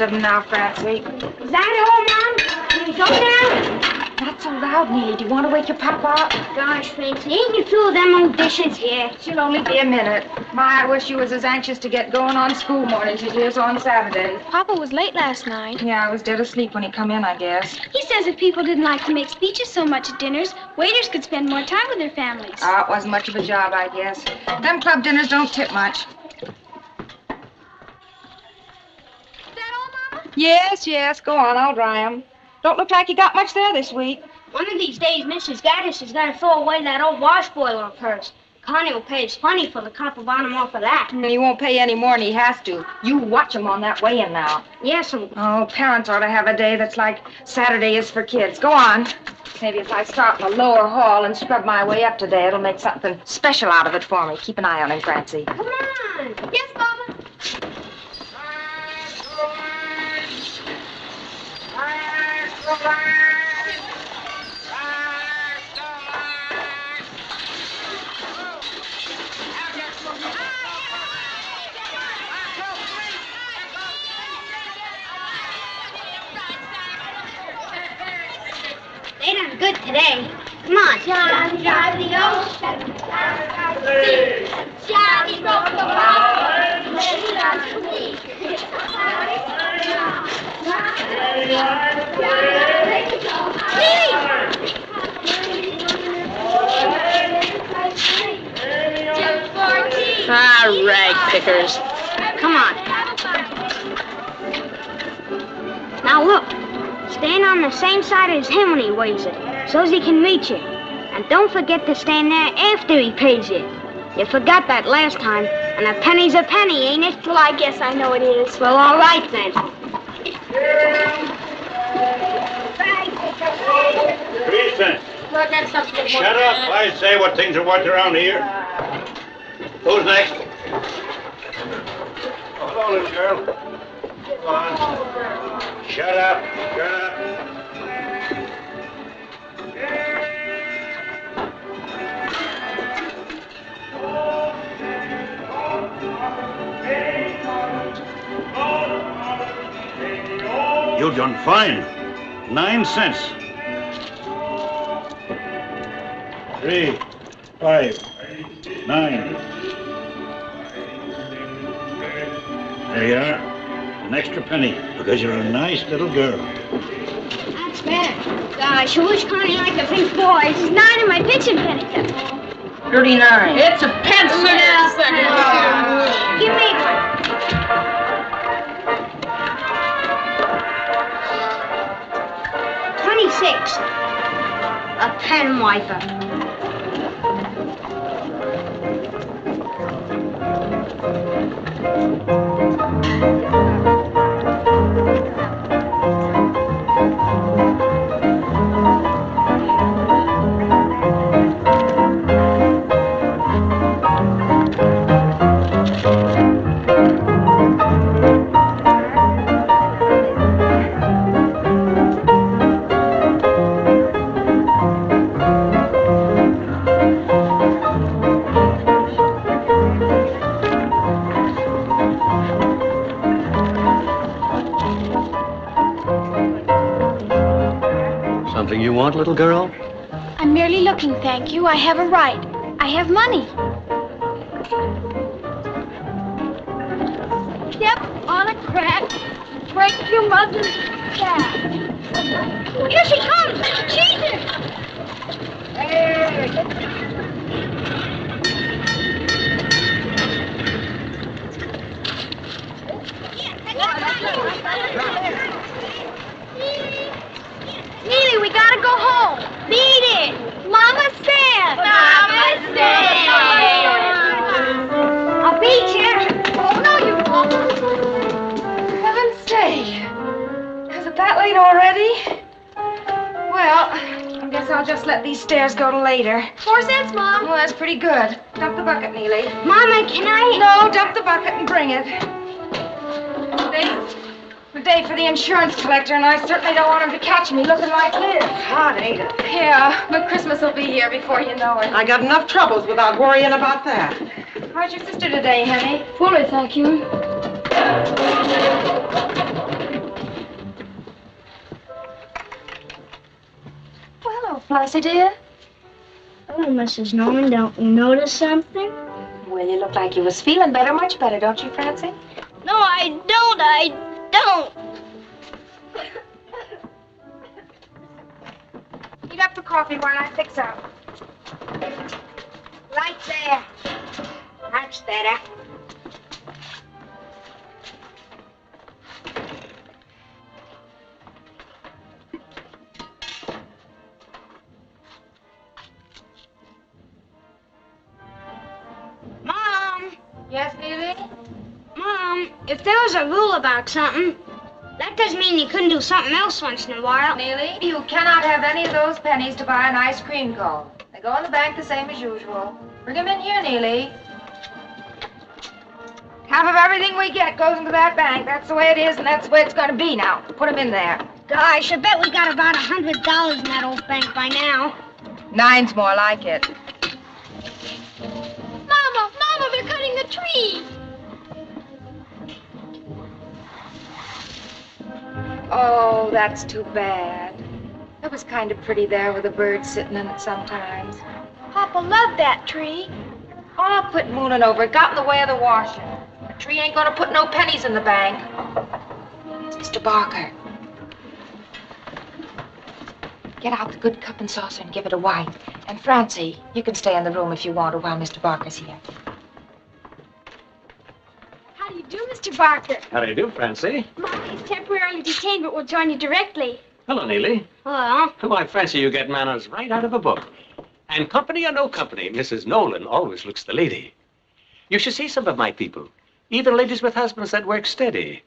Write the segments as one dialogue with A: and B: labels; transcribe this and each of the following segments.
A: of them now, Francie.
B: Is that all, Mom? Can we go now?
A: Not so loud, Neely. Do you want to wake your papa up?
B: Gosh, Francie, ain't you through them old dishes here?
A: She'll only be a minute. My, I wish you was as anxious to get going on school mornings as you is on Saturdays.
C: Papa was late last night.
A: Yeah, I was dead asleep when he come in, I guess.
C: He says if people didn't like to make speeches so much at dinners, waiters could spend more time with their families.
A: It wasn't much of a job, I guess. Them club dinners don't tip much. Yes, yes, go on, I'll dry 'em. Don't look like you got much there this week.
B: One of these days, Mrs. Gaddis is going to throw away that old wash boiler of hers. Connie will pay us plenty for the copper bottom off of that.
A: He won't pay any more than he has to. You watch him on that weigh-in now.
B: Yes,
A: Oh, parents ought to have a day that's like Saturday is for kids. Go on. Maybe if I start in the lower hall and scrub my way up today, it'll make something special out of it for me. Keep an eye on him, Francie.
B: Come on. Yes, Mama. They done good today. Come on. Johnny drive the ocean. Johnny broke the water.
D: Rag pickers.
B: Come on. Now look. Stand on the same side as him when he weighs it, so's he can reach it. And don't forget to stand there after he pays it. You forgot that last time, and a penny's a penny, ain't it?
C: Well, I guess I know it is.
B: Well, all right then.
E: Teresa, shut up. I say what things are worth around here. Who's next? Hello, little girl. Come on. Shut up. Shut up. You done fine. 9 cents. 3, 5, 9. There you are. An extra penny, because you're a nice little girl.
B: That's bad. Gosh, I wish Connie liked the pink boys.
C: There's 9 in my pitching penny cup.
D: 39. It's a pencil.
B: Give me one. $26. A pen wiper.
F: Something you want, little girl?
C: I'm merely looking, thank you. I have a right. I have money. Step on a crack, break your mother's back. Here she comes! Jesus! Neely, we gotta go home. Beat it! Mama said! Mama said!
B: I'll beat you.
C: Oh, no, you won't.
A: Heaven's sake. Is it that late already? Well, I guess I'll just let these stairs go to later.
C: 4 cents, Mom.
A: Well, that's pretty good. Dump the bucket, Neely.
B: Mama, can I?
A: No, dump the bucket and bring it. The day for the insurance collector, and I certainly don't want him to catch me looking like this.
D: Hot, ain't it?
A: Yeah, but Christmas will be here before you know it.
D: I got enough troubles without worrying about that.
A: How's your sister today, honey?
C: Fully, thank you.
A: Flossie, dear?
B: Oh, Mrs. Norman, don't you notice something?
A: Well, you look like you was feeling better, much better, don't you, Francie?
B: No, I don't.
A: Get up for coffee while I fix up.
B: Right there. That's better. Mom!
A: Yes, Neely?
B: Mom, if there was a rule about something, that doesn't mean you couldn't do something else once in a while.
A: Neely, you cannot have any of those pennies to buy an ice cream cone. They go in the bank the same as usual. Bring them in here, Neely. Half of everything we get goes into that bank. That's the way it is, and that's the way it's going to be now. Put them in there.
B: Gosh, I bet we got about $100 in that old bank by now.
A: 9's more like it.
C: Mama, they're cutting the tree.
A: Oh, that's too bad. It was kind of pretty there with a bird sitting in it sometimes.
C: Papa loved that tree.
A: Oh, quit mooning over it. Got in the way of the washing. The tree ain't gonna put no pennies in the bank. It's Mr. Barker. Get out the good cup and saucer and give it a wipe. And Francie, you can stay in the room if you want to while Mr. Barker's here.
C: How do you do, Mr. Barker?
F: How do you do, Francie?
C: Mama is temporarily detained, but will join you directly.
F: Hello, Neely.
B: Well,
F: Why, Francie, you get manners right out of a book. And company or no company, Mrs. Nolan always looks the lady. You should see some of my people. Even ladies with husbands that work steady.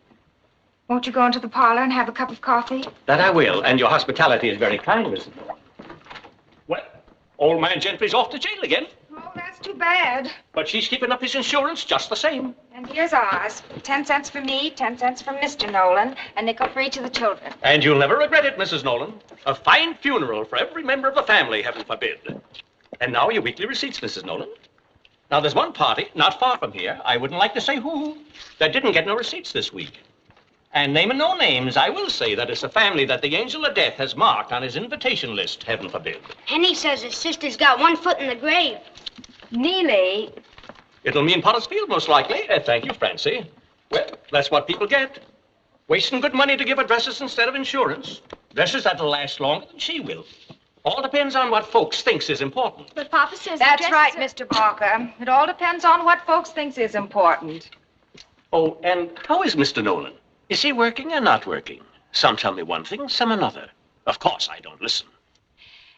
A: Won't you go into the parlor and have a cup of coffee?
F: That I will, and your hospitality is very kind, Mrs. Nolan. Well, old man Gentry's off to jail again.
A: Oh, that's too bad.
F: But she's keeping up his insurance just the same.
A: And here's ours. 10 cents for me, 10 cents for Mr. Nolan, a nickel for each of the children.
F: And you'll never regret it, Mrs. Nolan. A fine funeral for every member of the family, heaven forbid. And now your weekly receipts, Mrs. Nolan. Now, there's one party, not far from here, I wouldn't like to say who, that didn't get no receipts this week. And naming no names, I will say that it's a family that the angel of death has marked on his invitation list, heaven forbid.
B: Henny says his sister's got one foot in the grave.
A: Neely.
F: It'll mean Pottersfield, most likely. Thank you, Francie. Well, that's what people get. Wasting good money to give addresses instead of insurance. Dresses that'll last longer than she will. All depends on what folks thinks is important.
C: But Papa says
A: That's right, Mr. Barker. It all depends on what folks thinks is important.
F: Oh, and how is Mr. Nolan? Is he working or not working? Some tell me one thing, some another. Of course, I don't listen.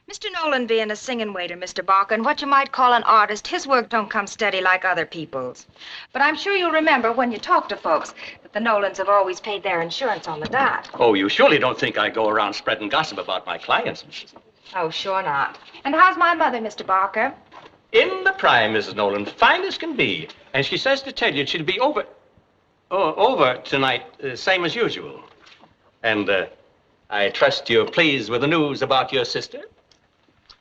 A: Mr. Nolan being a singing waiter, Mr. Barker, and what you might call an artist, his work don't come steady like other people's. But I'm sure you'll remember when you talk to folks that the Nolans have always paid their insurance on the dot.
F: Oh, you surely don't think I go around spreading gossip about my clients, Mrs.
A: Oh, sure not. And how's my mother, Mr. Barker?
F: In the prime, Mrs. Nolan, fine as can be. And she says to tell you she'll be over tonight, same as usual. And I trust you're pleased with the news about your sister?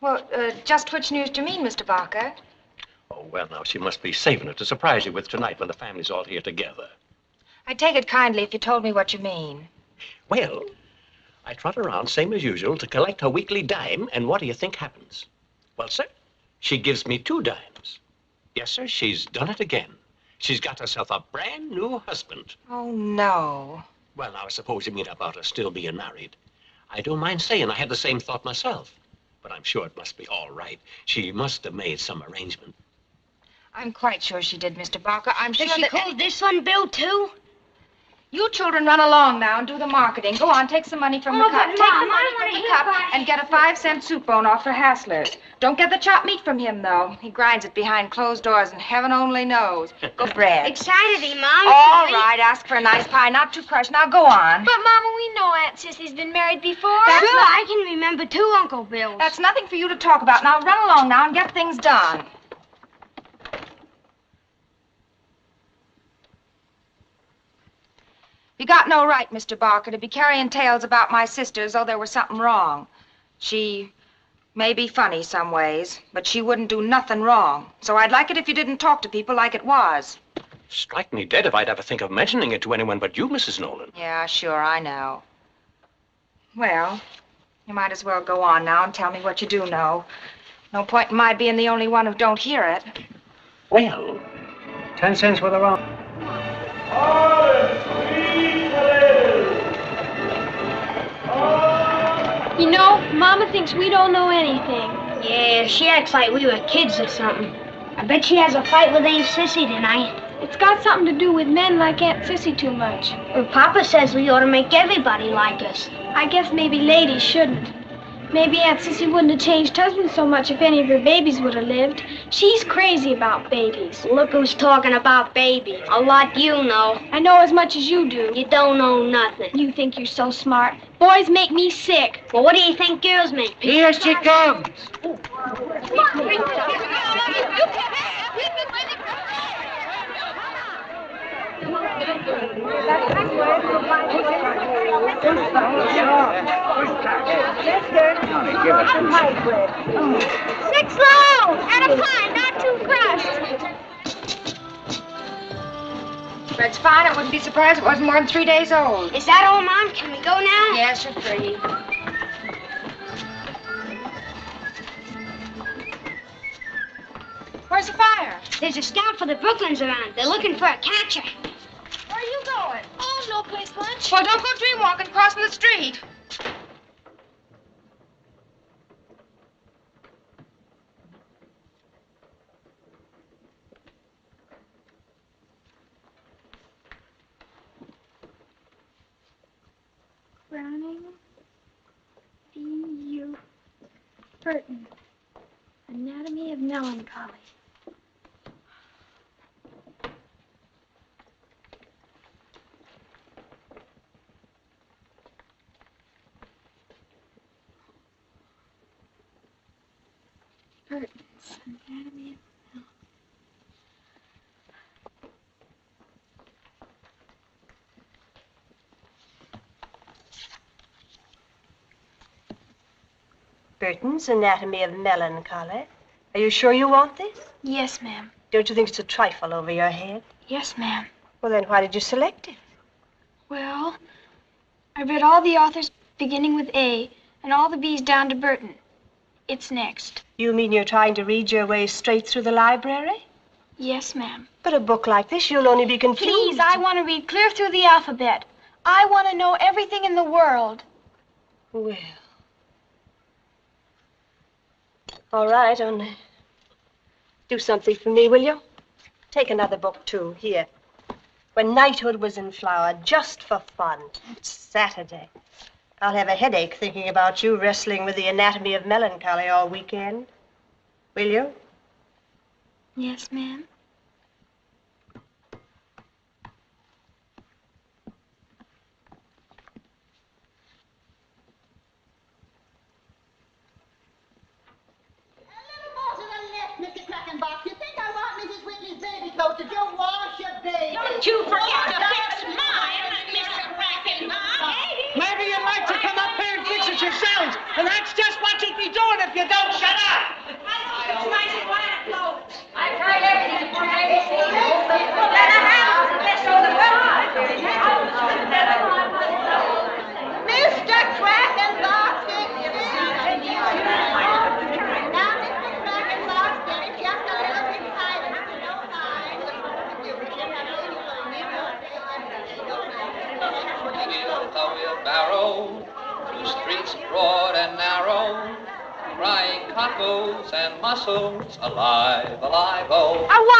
A: Well, just which news do you mean, Mr. Barker?
F: Oh, well, now, she must be saving it to surprise you with tonight when the family's all here together.
A: I'd take it kindly if you told me what you mean.
F: Well, I trot around, same as usual, to collect her weekly dime, and what do you think happens? Well, sir, she gives me 2 dimes. Yes, sir, she's done it again. She's got herself a brand new husband.
A: Oh, no.
F: Well, now, I suppose you mean about her still being married. I don't mind saying I had the same thought myself. But I'm sure it must be all right. She must have made some arrangement.
A: I'm quite sure she did, Mr. Barker. I'm sure
B: Does she
A: that...
B: call this one Bill, too?
A: You children run along now and do the marketing. Go on, take some money from the
B: Oh,
A: cup.
B: but
A: Take
B: Mom,
A: the money
B: I
A: from
B: wanna
A: the
B: hear
A: cup
B: about
A: and get a 5-cent soup bone off for Hassler's. Don't get the chopped meat from him, though. He grinds it behind closed doors, and heaven only knows. Go bread.
B: It's Saturday, Mom.
A: All right, ask for a nice pie, not too crushed. Now go on.
C: But, Mama, we know Aunt Sissy's been married before.
A: That's
B: Sure,
A: not-
B: I can remember 2 Uncle Bills.
A: That's nothing for you to talk about. Now run along now and get things done. You got no right, Mr. Barker, to be carrying tales about my sister as though there was something wrong. She may be funny some ways, but she wouldn't do nothing wrong. So I'd like it if you didn't talk to people like it was.
F: Strike me dead if I'd ever think of mentioning it to anyone but you, Mrs. Nolan.
A: Yeah, sure, I know. Well, You might as well go on now and tell me what you do know. No point in my being the only one who don't hear it.
F: Well, 10 cents worth of rum.
C: You know, Mama thinks we don't know anything.
B: Yeah, she acts like we were kids or something. I bet she has a fight with Aunt Sissy tonight.
C: It's got something to do with men like Aunt Sissy too much.
B: Well, Papa says we ought to make everybody like us.
C: I guess maybe ladies shouldn't. Maybe Aunt Sissy wouldn't have changed husbands so much if any of her babies would have lived. She's crazy about babies.
B: Look who's talking about babies. A lot you know.
C: I know as much as you do.
B: You don't know nothing.
C: You think you're so smart. Boys make me sick.
B: Well, what do you think girls make?
G: Here she comes.
C: Six loaves and a pie, not too crushed.
A: Bread's fine. I wouldn't be surprised if it wasn't more than 3 days old.
B: Is that all, Mom? Can we go now?
A: Yes, you're free. Where's the fire?
B: There's a scout for the Brooklyns around. They're looking for a catcher.
A: Where are you going?
C: Oh, no place lunch.
A: Well, don't go dream walking crossing the street.
C: Browning, D.U. Burton, Anatomy of Melancholy. Burton's Anatomy of
H: Burton's Anatomy of Melancholy. Are you sure you want this?
C: Yes, ma'am.
H: Don't you think it's a trifle over your head?
C: Yes, ma'am.
H: Well, then why did you select it?
C: Well, I read all the authors beginning with A and all the B's down to Burton. It's next.
H: You mean you're trying to read your way straight through the library?
C: Yes, ma'am.
H: But a book like this, you'll only be confused.
C: Please, I want to read clear through the alphabet. I want to know everything in the world.
H: Well. All right, only do something for me, will you? Take another book, too. Here. When Knighthood Was in Flower, just for fun. It's Saturday. I'll have a headache thinking about you wrestling with the Anatomy of Melancholy all weekend. Will you?
C: Yes, ma'am.
I: Don't you forget to fix mine, Mr. Crackenbox.
G: Maybe you'd like to come up here and fix it yourselves, and that's just what you'd be doing if you don't shut up.
I: It's nice and quiet clothes.
A: I tried everything for ABC. Then I have the best of the world.
I: Mr. Crackenbox, now, Mr. Crackenbox, get it just a little bit tighter, if you don't mind.
J: The wheelbarrow, through streets broad and narrow, crying cockles and mussels, alive, alive, oh.
C: I won.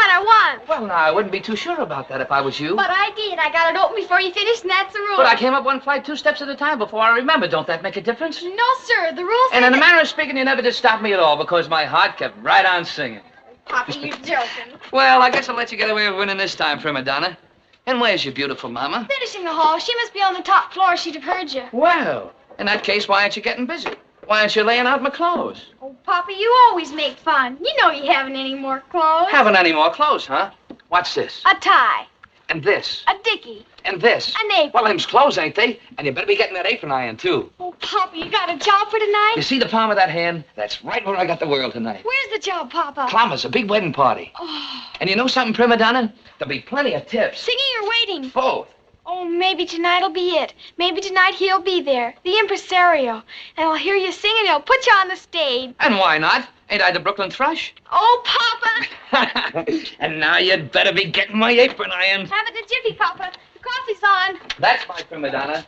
G: Well, now, I wouldn't be too sure about that if I was you.
C: But I did. I got it open before you finished, and that's the rule.
G: But I came up one flight 2 steps at a time before I remembered. Don't that make a difference?
C: No, sir. The rules
G: And
C: say
G: in a
C: that-
G: manner of speaking, you never did stop me at all because my heart kept right on singing.
C: Poppy, you're joking.
G: Well, I guess I'll let you get away with winning this time, prima donna. And where's your beautiful mama?
C: Finishing the hall. She must be on the top floor. She'd have heard you.
G: Well, in that case, why aren't you getting busy? Why aren't you laying out my clothes?
C: Oh, Papa, you always make fun. You know you haven't any more clothes.
G: Haven't any more clothes, huh? What's this?
C: A tie.
G: And this?
C: A dickie.
G: And this?
C: An apron.
G: Well, them's clothes, ain't they? And you better be getting that apron iron, too.
C: Oh, Papa, you got a job for tonight?
G: You see the palm of that hand? That's right where I got the world tonight.
C: Where's the job, Papa?
G: Plumbers, a big wedding party.
C: Oh,
G: And you know something, prima donna? There'll be plenty of tips.
C: singing or waiting?
G: Both.
C: Oh, maybe tonight'll be it. Maybe tonight he'll be there, the impresario. And I'll hear you sing and he'll put you on the stage.
K: And why not? Ain't I the Brooklyn Thrush?
C: Oh, Papa!
K: And now you'd better be getting my apron ironed.
C: Have it a jiffy, Papa. The coffee's on.
K: That's my prima donna.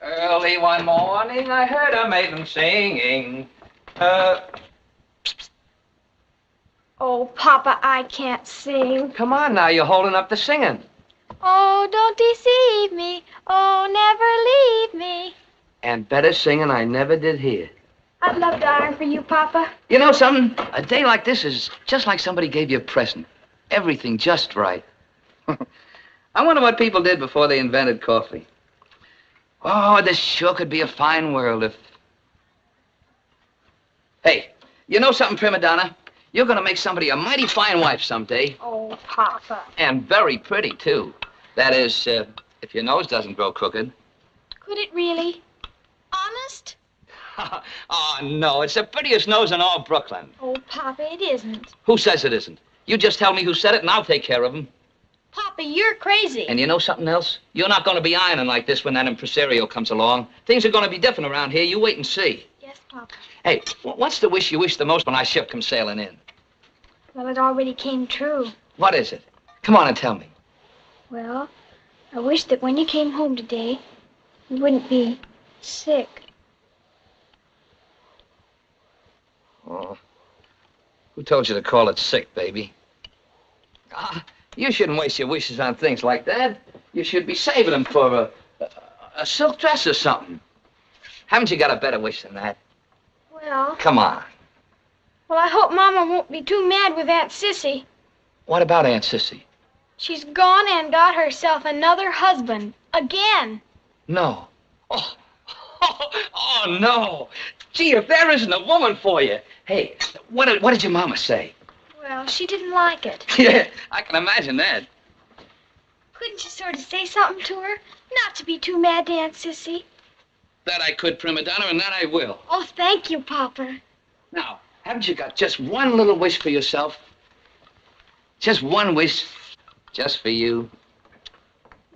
K: Early one morning, I heard a maiden singing.
C: Oh, Papa, I can't sing.
K: Come on now, you're holding up the singing.
C: Oh, don't deceive me. Oh, never leave me.
K: And better singing I never did hear.
C: I'd love to iron for you, Papa.
K: You know something? A day like this is just like somebody gave you a present. Everything just right. I wonder what people did before they invented coffee. Oh, this sure could be a fine world if... Hey, you know something, prima donna? You're gonna make somebody a mighty fine wife someday.
C: Oh, Papa.
K: And very pretty, too. That is, if your nose doesn't grow crooked.
C: Could it really? Honest?
K: Oh, no, it's the prettiest nose in all Brooklyn.
C: Oh, Papa, it isn't.
K: Who says it isn't? You just tell me who said it, and I'll take care of him.
C: Papa, you're crazy.
K: And you know something else? You're not going to be ironing like this when that impresario comes along. Things are going to be different around here. You wait and see.
C: Yes, Papa.
K: Hey, what's the wish you wish the most when our ship comes sailing in?
C: Well, it already came true.
K: What is it? Come on and tell me.
C: Well, I wish that when you came home today, you wouldn't be sick.
K: Oh, who told you to call it sick, baby? You shouldn't waste your wishes on things like that. You should be saving them for a silk dress or something. Haven't you got a better wish than that?
C: Well...
K: Come on.
C: Well, I hope Mama won't be too mad with Aunt Sissy.
K: What about Aunt Sissy?
C: She's gone and got herself another husband. Again.
K: No. Oh, no. Gee, if there isn't a woman for you. Hey, what did your mama say?
C: Well, she didn't like it.
K: Yeah, I can imagine that.
C: Couldn't you sort of say something to her? Not to be too mad to Aunt Sissy.
K: That I could, prima donna, and that I will.
C: Oh, thank you, Papa.
K: Now, haven't you got just one little wish for yourself? Just one wish, just for you.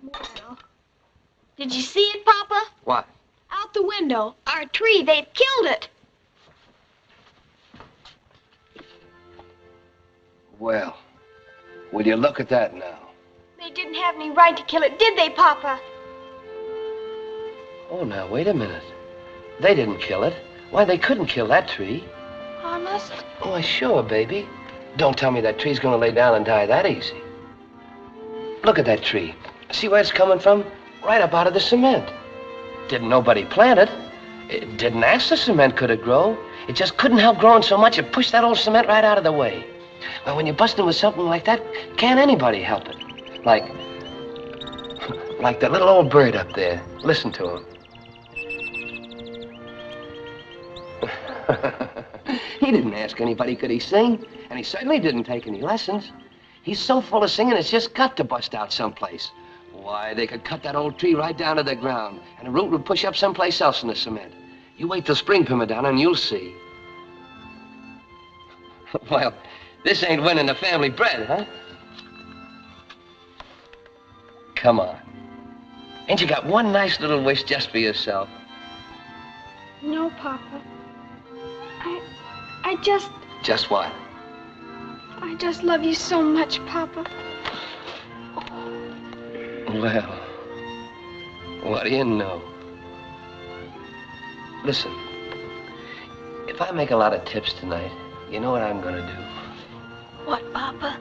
C: Well, did you see it, Papa?
K: What?
C: Out the window. Our tree, they've killed it.
L: Well, will you look at that now?
C: They didn't have any right to kill it, did they, Papa?
L: Oh, now, wait a minute. They didn't kill it. Why, they couldn't kill that tree.
C: Honest?
L: Why, sure, baby. Don't tell me that tree's gonna lay down and die that easy. Look at that tree. See where it's coming from? Right up out of the cement. Didn't nobody plant it. It didn't ask the cement could it grow. It just couldn't help growing so much it pushed that old cement right out of the way. Well, when you're busting with something like that, can't anybody help it? Like that little old bird up there. Listen to him. He didn't ask anybody could he sing, and he certainly didn't take any lessons. He's so full of singing, it's just got to bust out someplace. Why, they could cut that old tree right down to the ground, and the root would push up someplace else in the cement. You wait till spring, prima donna, and you'll see. Well, this ain't winning the family bread, huh? Come on. Ain't you got one nice little wish just for yourself?
C: No, Papa. I just...
L: Just what?
C: I just love you so much, Papa.
L: Well, what do you know? Listen, if I make a lot of tips tonight, you know what I'm gonna do?
C: What, Papa?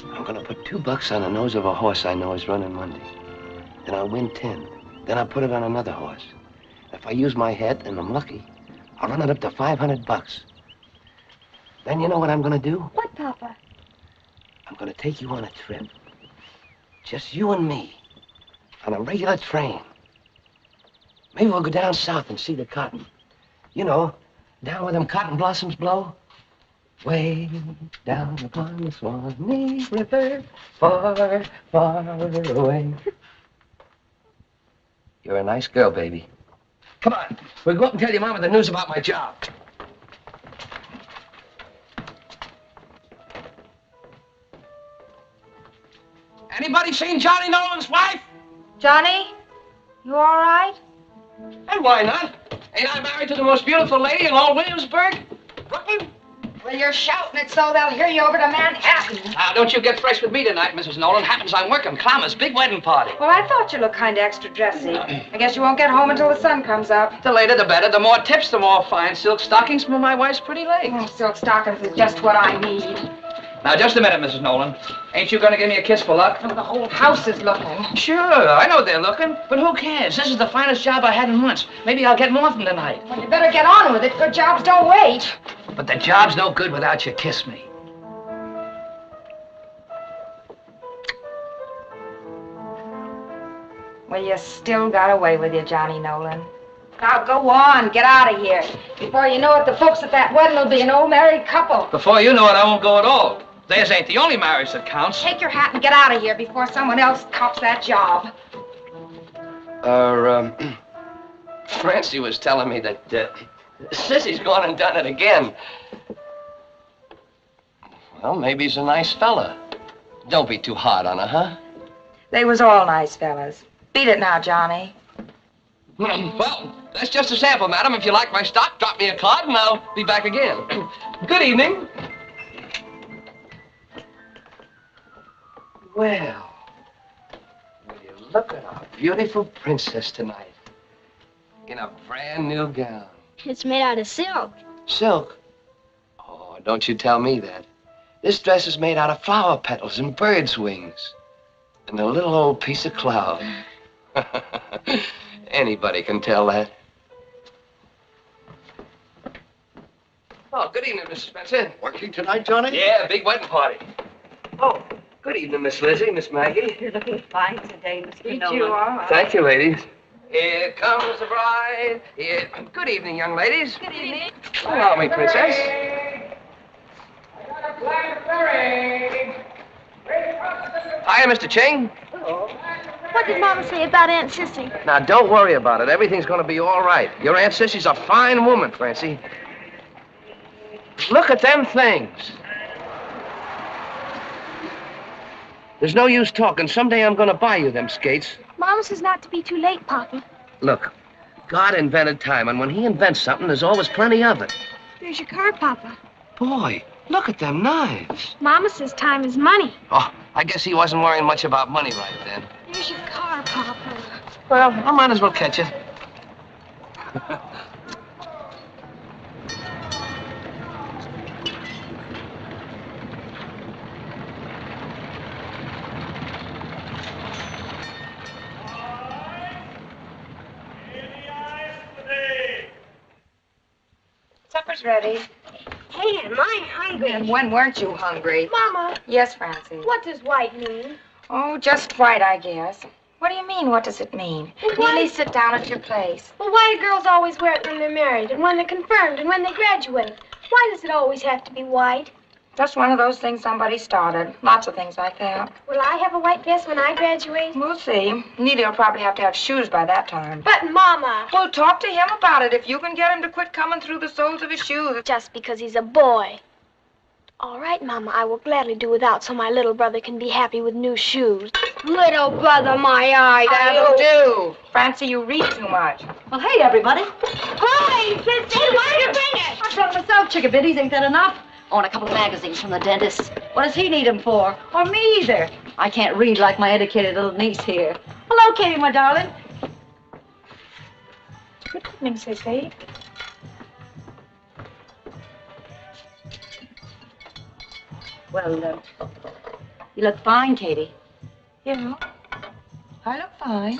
L: I'm gonna put $2 on the nose of a horse I know is running Monday. Then I'll win 10. Then I'll put it on another horse. If I use my head and I'm lucky, I'll run it up to $500. Then you know what I'm gonna do?
C: What, Papa?
L: I'm gonna take you on a trip. Just you and me. On a regular train. Maybe we'll go down south and see the cotton. You know, down where them cotton blossoms blow. Way down upon the Swanee River, far, far away. You're a nice girl, baby. Come on, we'll go up and tell your mama the news about my job.
K: Anybody seen Johnny Nolan's wife?
A: Johnny, you all right?
L: And why not? Ain't I married to the most beautiful lady in all Williamsburg? Brooklyn?
A: Well, you're shouting it so they'll hear you over to Manhattan.
L: Now, don't you get fresh with me tonight, Mrs. Nolan. Happens I'm working Clammer's big wedding party.
A: Well, I thought you looked kind of extra dressy. I guess you won't get home until the sun comes up.
L: The later, the better. The more tips, the more fine silk stockings for my wife's pretty legs.
A: Oh, silk stockings is just what I need.
L: Now, just a minute, Mrs. Nolan. Ain't you gonna give me a kiss for luck?
A: Oh, the whole house is looking.
L: Sure, I know they're looking, but who cares? This is the finest job I had in months. Maybe I'll get more from tonight.
A: Well, you better get on with it. Good jobs don't wait.
L: But the job's no good without you kiss me.
A: Well, you still got away with you, Johnny Nolan. Now go on, get out of here. Before you know it, the folks at that wedding will be an old married couple.
L: Before you know it, I won't go at all. Theirs ain't the only marriage that counts.
A: Take your hat and get out of here before someone else cops that job.
L: Francie was telling me that Sissy's gone and done it again. Well, maybe he's a nice fella. Don't be too hard on her, huh?
A: They was all nice fellas. Beat it now, Johnny.
L: Well, that's just a sample, madam. If you like my stock, drop me a card and I'll be back again. Good evening. Well, will you look at our beautiful princess tonight in a brand new gown.
B: It's made out of silk.
L: Silk? Oh, don't you tell me that. This dress is made out of flower petals and bird's wings and a little old piece of cloud. Anybody can tell that. Oh, good evening, Mrs. Spencer.
M: Working tonight, Johnny?
L: Yeah, big wedding party. Oh, good evening, Miss Lizzie, Miss Maggie.
N: You're looking fine today, Mr. Nolan.
A: You are.
L: Thank you, ladies. Here comes the bride. Here. Good evening, young ladies.
N: Good evening.
L: Allow me, princess. Hiya, Mr. Ching.
C: What did Mama say about Aunt Sissy?
L: Now, don't worry about it. Everything's going to be all right. Your Aunt Sissy's a fine woman, Francie. Look at them things. There's no use talking. Someday I'm going to buy you them skates.
C: Mama says not to be too late, Papa.
L: Look, God invented time, and when he invents something, there's always plenty of it.
C: There's your car, Papa.
L: Boy, look at them knives.
C: Mama says time is money.
L: Oh, I guess he wasn't worrying much about money right then.
C: There's your car, Papa.
L: Well, I might as well catch it.
A: Supper's ready.
B: Hey, am I hungry?
A: And when weren't you hungry?
C: Mama,
A: Yes, Francie.
C: what does white mean?
A: Oh, just white, I guess. What do you mean? What does it mean?
C: Well, why-
A: Neely, sit down at your place.
C: Well, why do girls always wear it when they're married, and when they're confirmed, and when they graduate? Why does it always have to be white?
A: Just one of those things somebody started. Lots of things like that.
C: Will I have a white dress when I graduate?
A: We'll see. Neely will probably have to have shoes by that time.
C: But, Mama,
A: Well, talk to him about it if you can get him to quit coming through the soles of his shoes.
C: just because he's a boy. All right, Mama, I will gladly do without so my little brother can be happy with new shoes.
B: Little brother, my eye.
A: That'll do. Francie, you read too much.
N: Well, hey, everybody.
B: Hi, Sissy, why did you bring it?
N: I brought myself chickabiddies. Ain't that enough? Oh, and a couple of magazines from the dentist. What does he need them for? Or me either. I can't read like my educated little niece here. Hello, Katie, my darling.
A: Good evening, Sissy.
N: Well, you look fine, Katie.
A: Yeah. I look fine.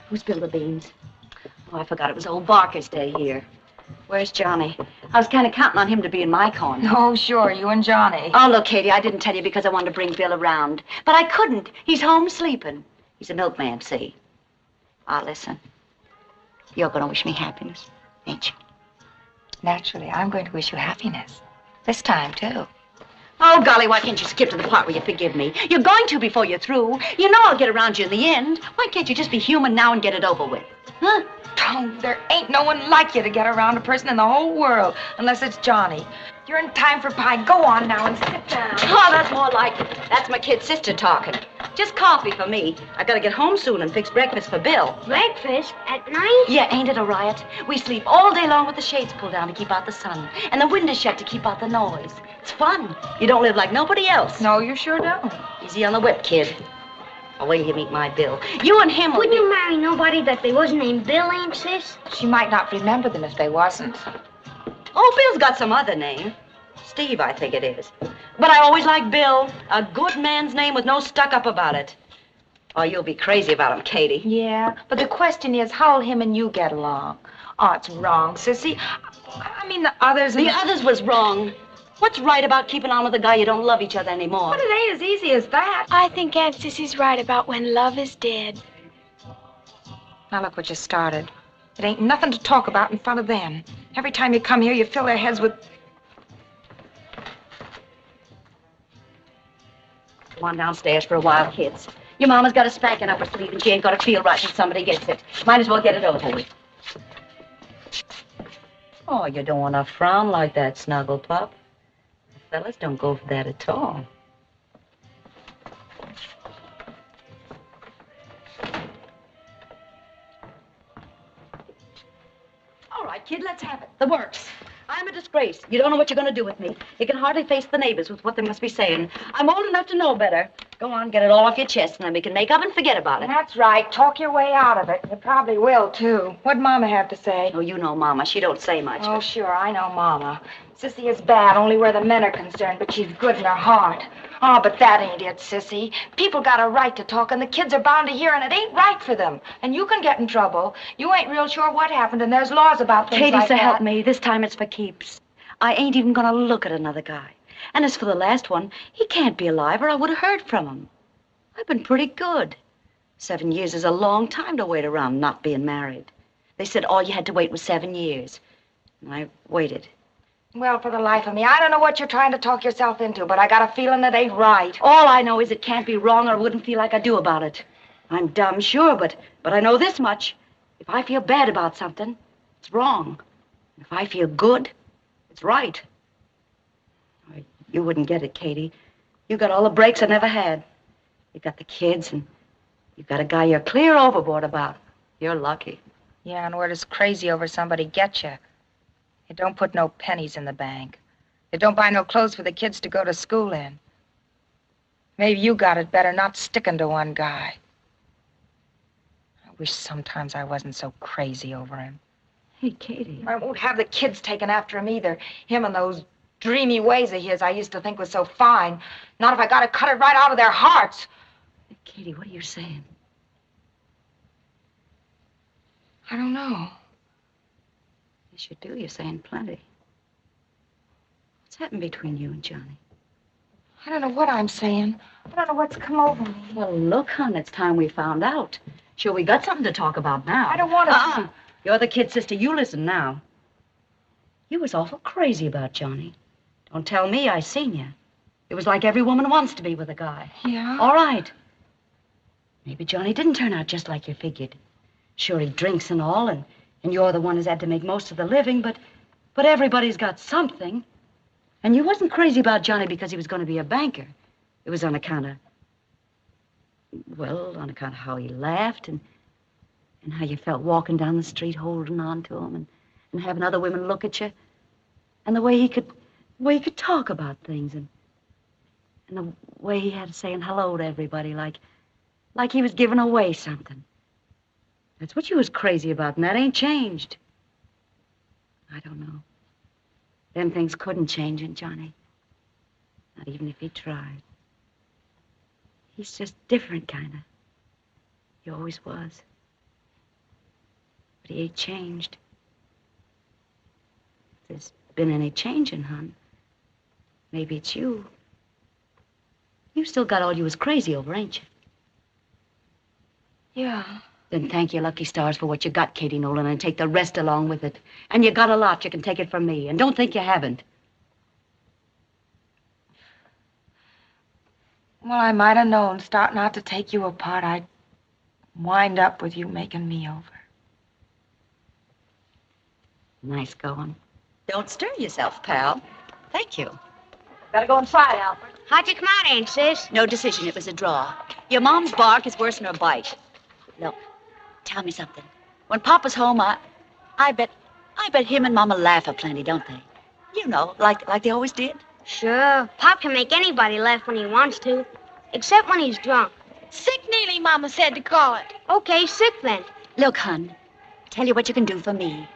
N: Who spilled the beans? Oh, I forgot it was old Barker's day here. Where's Johnny? I was kind of counting on him to be in my corner.
A: Oh, sure, you and Johnny.
N: Oh, look, Katie, I didn't tell you because I wanted to bring Bill around. But I couldn't. He's home sleeping. He's a milkman, see? Ah, listen. You're going to wish me happiness, ain't you?
A: Naturally, I'm going to wish you happiness. This time, too.
N: Oh, golly, why can't you skip to the part where you forgive me? You're going to before you're through. You know I'll get around you in the end. Why can't you just be human now and get it over with? Huh?
A: Oh, there ain't no one like you to get around a person in the whole world, unless it's Johnny. You're in time for pie. Go on now and sit down.
N: Oh, that's more like it. That's my kid sister talking. Just coffee for me. I gotta get home soon and fix breakfast for Bill.
B: Breakfast at night?
N: Yeah, ain't it a riot? We sleep all day long with the shades pulled down to keep out the sun, and the windows shut to keep out the noise. It's fun. You don't live like nobody else.
A: No, you sure don't.
N: Easy on the whip, kid. I'll wait till you meet my Bill. You and him will
B: Wouldn't you marry nobody that they wasn't named Bill, Aunt Sis?
A: She might not remember them if they wasn't.
N: Oh, Bill's got some other name. Steve, I think it is. But I always like Bill. A good man's name with no stuck-up about it. Oh, you'll be crazy about him, Katie.
A: Yeah, but the question is, how'll him and you get along? Oh, it's wrong, Sissy. I mean, the others...
N: The others was wrong. What's right about keeping on with a guy you don't love each other anymore?
A: But it ain't as easy as that.
C: I think Aunt Sissy's right about when love is dead.
A: Now look what you started. It ain't nothing to talk about in front of them. Every time you come here, you fill their heads with...
N: Go on downstairs for a while, kids. Your mama's got a spanking up her sleeve and she ain't gonna feel right when somebody gets it. Might as well get it over with. Oh, you don't want to frown like that, Snuggle Pup. The fellas don't go for that at all. All right, kid, let's have it. The works. I'm a disgrace. You don't know what you're going to do with me. You can hardly face the neighbors with what they must be saying. I'm old enough to know better. Go on, get it all off your chest, and then we can make up and forget about it.
A: That's right. Talk your way out of it. You probably will, too. What'd Mama have to say?
N: Oh, you know Mama. She don't say much.
A: Oh, sure, I know Mama. Sissy is bad only where the men are concerned, but she's good in her heart. Oh, but that ain't it, Sissy. People got a right to talk, and the kids are bound to hear, and it ain't right for them. And you can get in trouble. You ain't real sure what happened, and there's laws about things
N: Katie,
A: like
N: so
A: that.
N: help me. This time it's for keeps. I ain't even gonna look at another guy. And as for the last one, he can't be alive, or I would have heard from him. I've been pretty good. 7 years is a long time to wait around not being married. They said all you had to wait was 7 years. And I waited.
A: Well, for the life of me, I don't know what you're trying to talk yourself into, but I got a feeling it ain't right.
N: All I know is it can't be wrong, or I wouldn't feel like I do about it. I'm dumb, sure, but I know this much. If I feel bad about something, it's wrong. If I feel good, it's right. You wouldn't get it, Katie. You got all the breaks I never had. You got the kids, and you got a guy you're clear overboard about. You're lucky.
A: Yeah, and where does crazy over somebody get you? It don't put no pennies in the bank. It don't buy no clothes for the kids to go to school in. Maybe you got it better not sticking to one guy. I wish sometimes I wasn't so crazy over him.
N: Hey, Katie.
A: I won't have the kids taken after him either. Him and those dreamy ways of his I used to think was so fine. Not if I got to cut it right out of their hearts.
N: Hey, Katie, what are you saying?
A: I don't know.
N: Yes, you do. You're saying plenty. What's happened between you and Johnny?
A: I don't know what I'm saying. I don't know what's come over me.
N: Well, look, hon, it's time we found out. Sure, we got something to talk about now.
A: I don't want to...
N: You're the kid sister. You listen now. You was awful crazy about Johnny. Don't tell me I seen you. It was like every woman wants to be with a guy.
A: Yeah?
N: All right. Maybe Johnny didn't turn out just like you figured. Sure, he drinks and all, and you're the one who's had to make most of the living, but everybody's got something. And you wasn't crazy about Johnny because he was going to be a banker. It was on account of, well, on account of how he laughed and how you felt walking down the street holding on to him and having other women look at you. And the way he could talk about things and the way he had saying hello to everybody like he was giving away something. That's what you was crazy about, and that ain't changed. I don't know. Them things couldn't change in Johnny. Not even if he tried. He's just different, kind of. He always was. But he ain't changed. If there's been any changing, hon, maybe it's you. You still got all you was crazy over, ain't you?
A: Yeah.
N: Then thank your lucky stars for what you got, Katie Nolan, and take the rest along with it. And you got a lot. You can take it from me. And don't think you haven't.
A: Well, I might have known, starting out to take you apart, I'd wind up with you making me over.
N: Nice going. Don't stir yourself, pal. Thank you.
H: Better go inside, Alfred.
B: How'd you come out, Aunt Sis?
N: No decision. It was a draw. Your mom's bark is worse than her bite. Look, tell me something. When Papa's home, I bet him and Mama laugh aplenty, don't they? You know, like they always did.
B: Sure. Pop can make anybody laugh when he wants to. Except when he's drunk.
C: Sick Neely, Mama said to call it.
B: Okay, sick then.
N: Look, hon, tell you what you can do for me.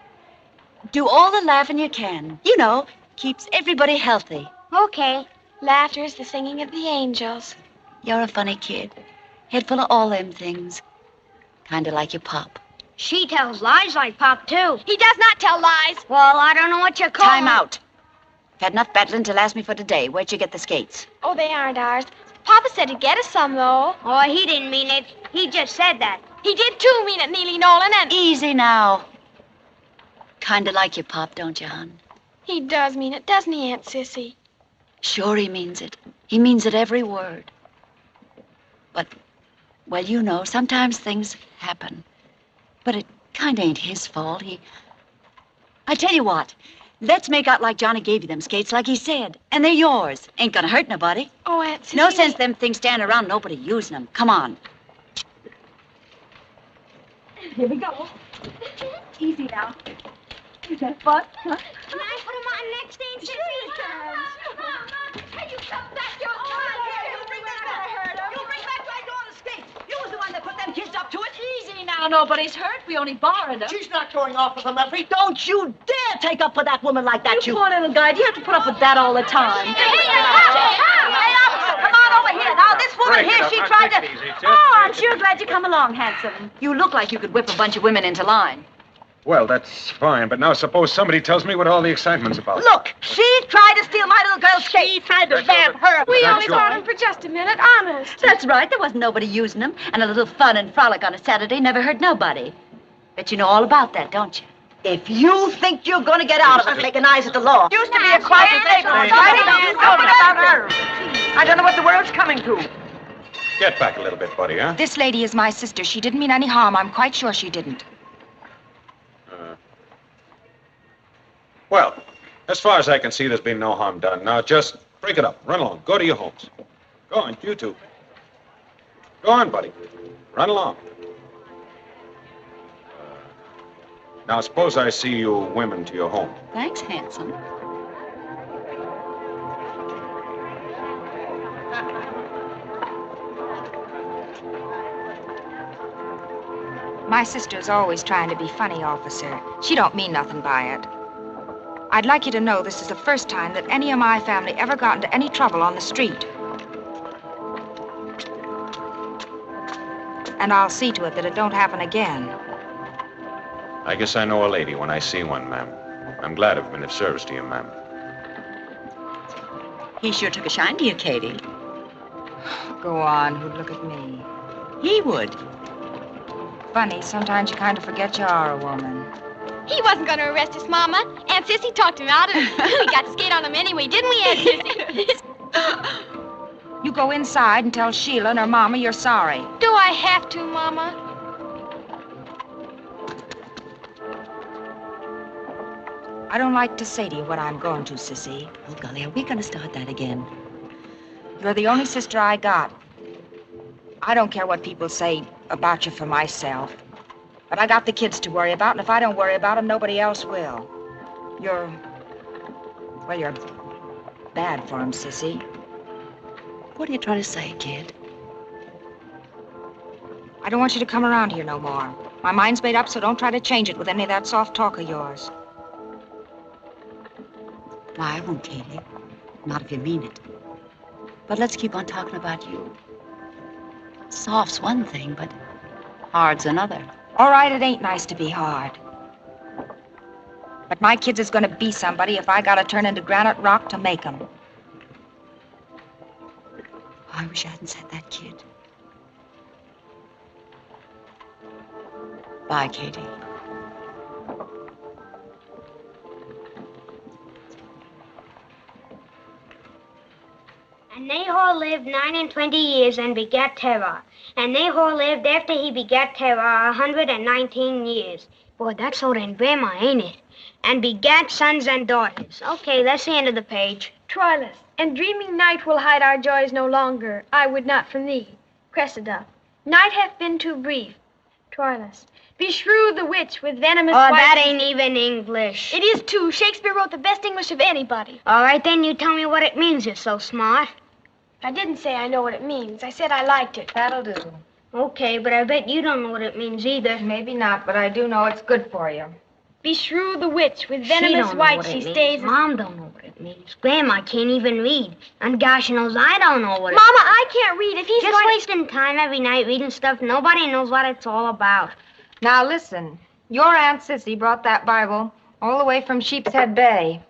N: Do all the laughing you can. You know, keeps everybody healthy.
C: Okay. Laughter is the singing of the angels.
N: You're a funny kid. Head full of all them things. Kinda like your pop.
B: She tells lies like Pop, too.
C: He does not tell lies.
B: Well, I don't know what you call
N: Time out. I've had enough battling to last me for today. Where'd you get the skates?
C: Oh, they aren't ours. Papa said to get us some, though.
B: Oh, he didn't mean it. He just said that.
C: He did, too, mean it, Neely Nolan, and...
N: Easy now. Kinda like your pop, don't you, hon?
C: He does mean it, doesn't he, Aunt Sissy?
N: Sure he means it. He means it every word. But, well, you know, sometimes things happen. But it kinda ain't his fault. I tell you what. Let's make out like Johnny gave you them skates like he said. And they're yours. Ain't gonna hurt nobody.
C: Oh, Aunt Sissy...
N: No sense them things standing around and nobody using them. Come on.
H: Here we go. Easy now. Is that fun? Huh?
B: Can I put him on next, Aunt Sissy?
H: Hey, you come back, you bring back my daughter's skates. You was the one that put them kids up to it. Easy now, nobody's hurt. We only borrowed them.
G: She's not going off with them, Effie.
H: Don't you dare take up for that woman like that, you poor little guy. Do you have to put up with that all the time? Hey, officer, come on over here. Now, this woman here, she tried to... Oh, I'm sure glad you come along, handsome. You look like you could whip a bunch of women into line.
M: Well, that's fine, but now suppose somebody tells me what all the excitement's about.
H: Look, she tried to steal my little girl's skate. She tried to vamp her.
C: We
M: That's
C: only
M: your-
C: bought him for just a minute, honest.
N: That's right. There wasn't nobody using them. And a little fun and frolic on a Saturday never hurt nobody. Bet you know all about that, don't you?
H: If you think you're going to get out of it making eyes at the law. Used to be a quiet neighborhood. I don't know what the world's coming to.
M: Get back a little bit, buddy, huh?
A: This lady is my sister. She didn't mean any harm. I'm quite sure she didn't.
M: Well, as far as I can see, there's been no harm done. Now, just break it up. Run along. Go to your homes. Go on, you two. Go on, buddy. Run along. Now, suppose I see you women to your home.
N: Thanks, handsome.
A: My sister's always trying to be funny, officer. She don't mean nothing by it. I'd like you to know this is the first time that any of my family ever got into any trouble on the street. And I'll see to it that it don't happen again.
M: I guess I know a lady when I see one, ma'am. I'm glad to have been of service to you, ma'am.
N: He sure took a shine to you, Katie.
A: Go on, who'd look at me?
N: He would.
A: Funny, sometimes you kind of forget you are a woman.
C: He wasn't going to arrest us, Mama. Aunt Sissy talked him out of it. We got to skate on him anyway, didn't we, Aunt Sissy?
A: You go inside and tell Sheila and her mama you're sorry.
C: Do I have to, Mama?
A: I don't like to say to you what I'm going to, Sissy.
N: Oh, golly, are we going to start that again?
A: You're the only sister I got. I don't care what people say about you for myself. But I got the kids to worry about, and if I don't worry about them, nobody else will. You're bad for them, Sissy.
N: What are you trying to say, kid?
A: I don't want you to come around here no more. My mind's made up, so don't try to change it with any of that soft talk of yours.
N: Why, I won't, Katie. Not if you mean it. But let's keep on talking about you. Soft's one thing, but hard's another.
A: All right, it ain't nice to be hard. But my kids is gonna be somebody if I gotta turn into granite rock to make them.
N: I wish I hadn't said that, kid. Bye, Katie.
B: And Nahor lived 29 years and begat Terah. And Nahor lived after he begat Terah 119 years. Boy, that's older than Grandma, ain't it? And begat sons and daughters. Okay, that's the end of the page.
C: Troilus, and dreaming night will hide our joys no longer. I would not from thee. Cressida, night hath been too brief. Troilus, beshrew the witch with venomous
B: Oh,
C: white...
B: that ain't even English.
C: It is too. Shakespeare wrote the best English of anybody.
B: All right, then you tell me what it means. You're so smart.
C: I didn't say I know what it means. I said I liked it.
A: That'll do.
B: Okay, but I bet you don't know what it means either.
A: Maybe not, but I do know it's good for you.
C: Beshrew the witch with
B: She
C: venomous
B: don't know
C: white
B: what
C: she
B: it means.
C: stays...
B: Mom don't know what it means. Grandma can't even read. And gosh knows I don't know what it
C: Mama, I can't read. If he's
B: Just
C: going...
B: wasting time every night reading stuff nobody knows what it's all about.
A: Now listen, your Aunt Sissy brought that Bible all the way from Sheepshead Bay.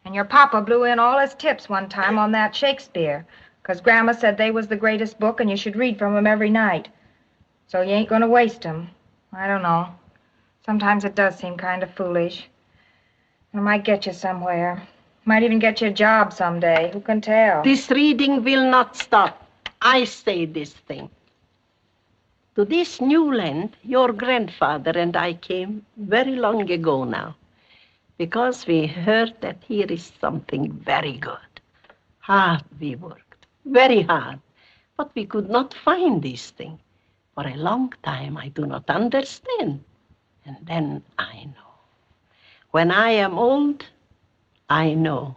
A: And your papa blew in all his tips one time on that Shakespeare, 'cause Grandma said they was the greatest book and you should read from 'em every night. So you ain't gonna waste 'em. I don't know. Sometimes it does seem kind of foolish. It might get you somewhere. Might even get you a job someday. Who can tell?
O: This reading will not stop. I say this thing. To this new land, your grandfather and I came very long ago now, because we heard that here is something very good. Hard we worked, very hard, but we could not find this thing. For a long time I do not understand. And then I know. When I am old, I know.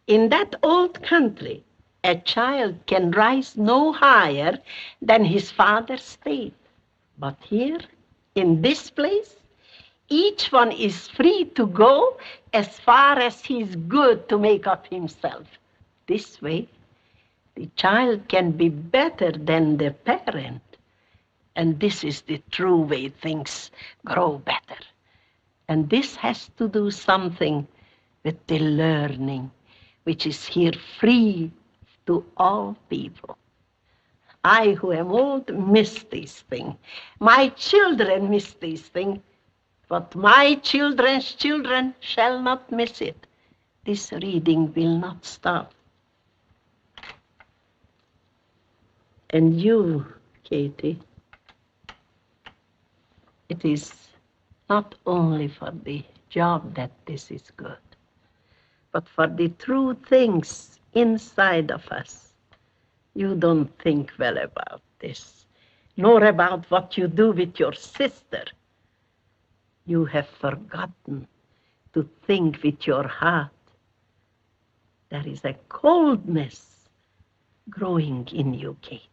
O: In that old country, a child can rise no higher than his father's state. But here, in this place, each one is free to go as far as he's good to make of himself. This way, the child can be better than the parent. And this is the true way things grow better. And this has to do something with the learning, which is here free to all people. I, who am old, miss this thing. My children miss this thing, but my children's children shall not miss it. This reading will not stop. And you, Katie, it is not only for the job that this is good, but for the true things inside of us. You don't think well about this, nor about what you do with your sister. You have forgotten to think with your heart. There is a coldness growing in you, Katie.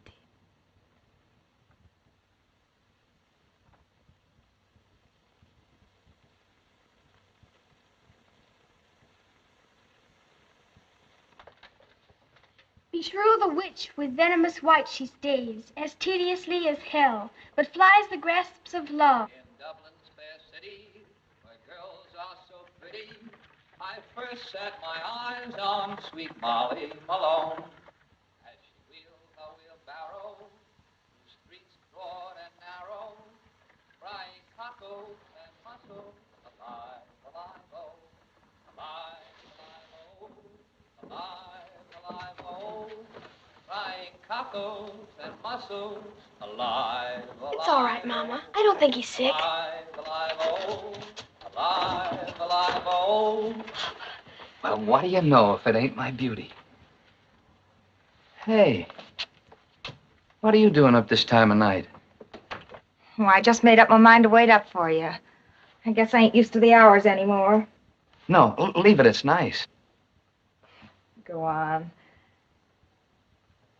C: Beshrew the witch with venomous white she stays, as tediously as hell, but flies the grasps of love.
J: In Dublin's fair city, where girls are so pretty, I first set my eyes on sweet Molly Malone. As she wheels a wheelbarrow through streets broad and narrow, frying cockles and mussels, alive, alive, oh, alive, alive, oh, alive, alive, oh, frying cockles and mussels, alive, alive.
C: It's all right, Mama. I don't think he's sick.
J: Alive, alive, oh, alive, alive, oh.
K: Well, what do you know if it ain't my beauty? Hey, what are you doing up this time of night?
A: Well, I just made up my mind to wait up for you. I guess I ain't used to the hours anymore.
K: No, leave it. It's nice.
A: Go on.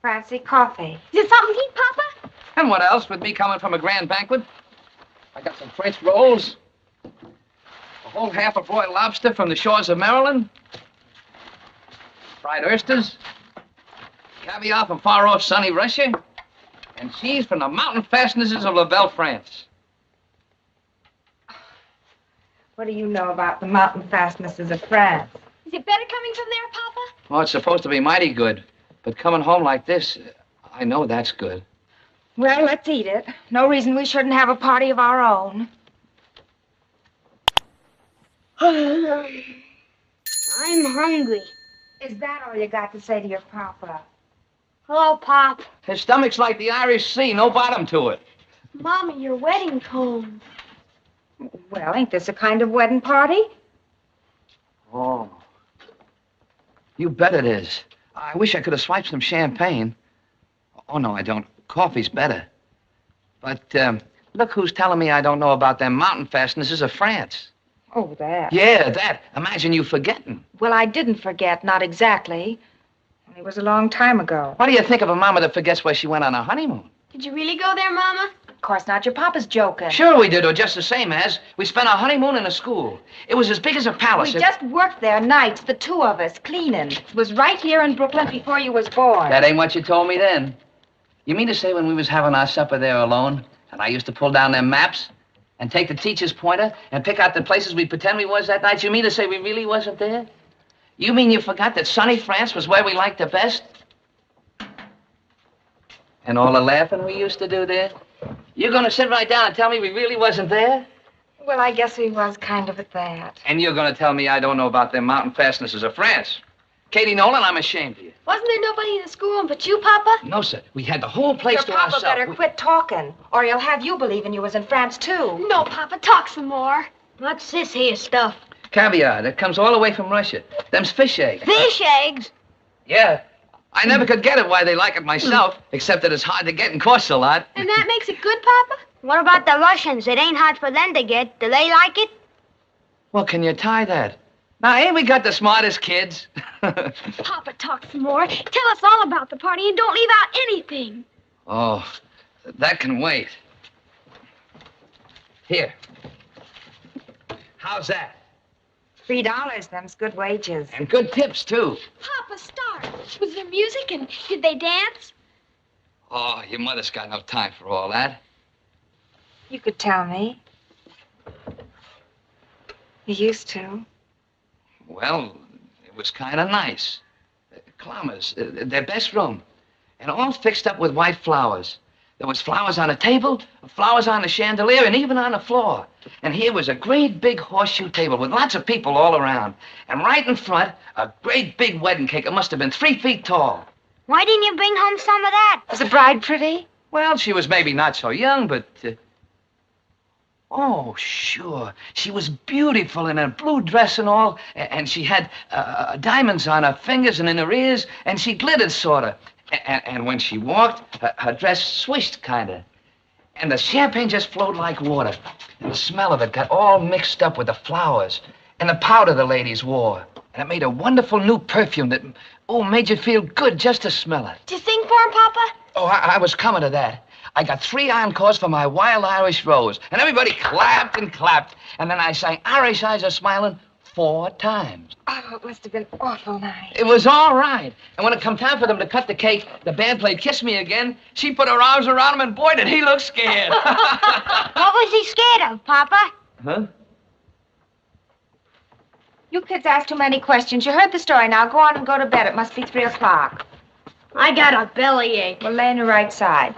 A: Fancy coffee.
C: Is it something to eat, Papa?
K: And what else with me coming from a grand banquet? I got some French rolls, a whole half a broiled lobster from the shores of Maryland, fried oysters, caviar from far off sunny Russia, and cheese from the mountain fastnesses of La Belle, France.
A: What do you know about the mountain fastnesses of France?
C: Is it better coming from there, Papa?
K: Oh, it's supposed to be mighty good, but coming home like this, I know that's good.
A: Well, let's eat it. No reason we shouldn't have a party of our own.
B: I'm hungry.
A: Is that all you got to say to your papa?
B: Hello, Pop.
K: His stomach's like the Irish Sea, no bottom to it.
C: Mama, your wedding comb.
A: Well, ain't this a kind of wedding party?
K: Oh. You bet it is. I wish I could have swiped some champagne. Oh, no, I don't. Coffee's better. But, look who's telling me I don't know about them mountain fastnesses of France.
A: Oh, that.
K: Yeah, that. Imagine you forgetting.
A: Well, I didn't forget, not exactly. It was a long time ago.
K: What do you think of a mama that forgets where she went on her honeymoon?
C: Did you really go there, Mama?
A: Of course not. Your papa's joking.
K: Sure we did, or just the same as. We spent our honeymoon in a school. It was as big as a palace.
A: We just worked there nights, the two of us, cleaning. It was right here in Brooklyn before you was born.
K: That ain't what you told me then. You mean to say when we was having our supper there alone, and I used to pull down them maps and take the teacher's pointer and pick out the places we pretend we was that night, you mean to say we really wasn't there? You mean you forgot that sunny France was where we liked the best? And all the laughing we used to do there? You're gonna sit right down and tell me we really wasn't there?
A: Well, I guess we was kind of at that.
K: And you're gonna tell me I don't know about them mountain fastnesses of France? Katie Nolan, I'm ashamed of you.
C: Wasn't there nobody in the schoolroom but you, Papa?
K: No, sir. We had the whole place
A: Your
K: to
A: papa
K: ourselves.
A: better quit talking, or he'll have you believing you was in France, too.
C: No, Papa, talk some more.
B: What's this here stuff?
K: Caviar that comes all the way from Russia. Them's fish eggs.
B: Fish eggs?
K: Yeah. I never could get it why they like it myself, except that it's hard to get and costs a lot.
C: And that makes it good, Papa?
B: What about the Russians? It ain't hard for them to get. Do they like it?
K: Well, can you tie that? Now, ain't we got the smartest kids?
C: Papa, talk some more. Tell us all about the party and don't leave out anything.
K: Oh, that can wait. Here. How's that?
A: $3, them's good wages.
K: And good tips, too.
C: Papa, start. Was there music and did they dance?
K: Oh, your mother's got no time for all that.
A: You could tell me. You used to.
K: Well, it was kind of nice. Clamors, their best room. And all fixed up with white flowers. There was flowers on the table, flowers on the chandelier, and even on the floor. And here was a great big horseshoe table with lots of people all around. And right in front, a great big wedding cake. It must have been 3 feet tall.
B: Why didn't you bring home some of that?
A: Was the bride pretty?
K: Well, she was maybe not so young, but... Oh, sure. She was beautiful in a blue dress and all, and she had diamonds on her fingers and in her ears, and she glittered sort of. And when she walked, her dress swished kind of. And the champagne just flowed like water. And the smell of it got all mixed up with the flowers and the powder the ladies wore. And it made a wonderful new perfume that, made you feel good just to smell it.
C: Did you sing for him, Papa?
K: Oh, I was coming to that. I got 3 encores for my Wild Irish Rose. And everybody clapped and clapped. And then I sang Irish Eyes Are Smiling 4 times.
A: Oh, it must have been awful nice.
K: It was all right. And when it come time for them to cut the cake, the band played Kiss Me Again. She put her arms around him, and boy, did he look scared.
B: What was he scared of, Papa?
K: Huh?
A: You kids ask too many questions. You heard the story. Now go on and go to bed. It must be 3 o'clock.
B: I got a bellyache.
A: Well, lay on your right side.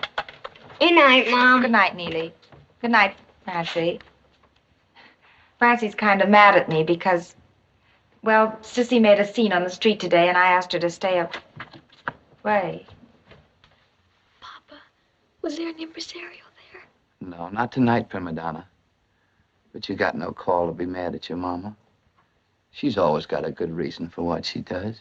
B: Good night, Mom.
A: Good night, Neely. Good night, Francie. Francie's kind of mad at me because, well, Sissy made a scene on the street today, and I asked her to stay away.
C: Papa, was there an impresario there?
K: No, not tonight, prima donna. But you got no call to be mad at your mama. She's always got a good reason for what she does.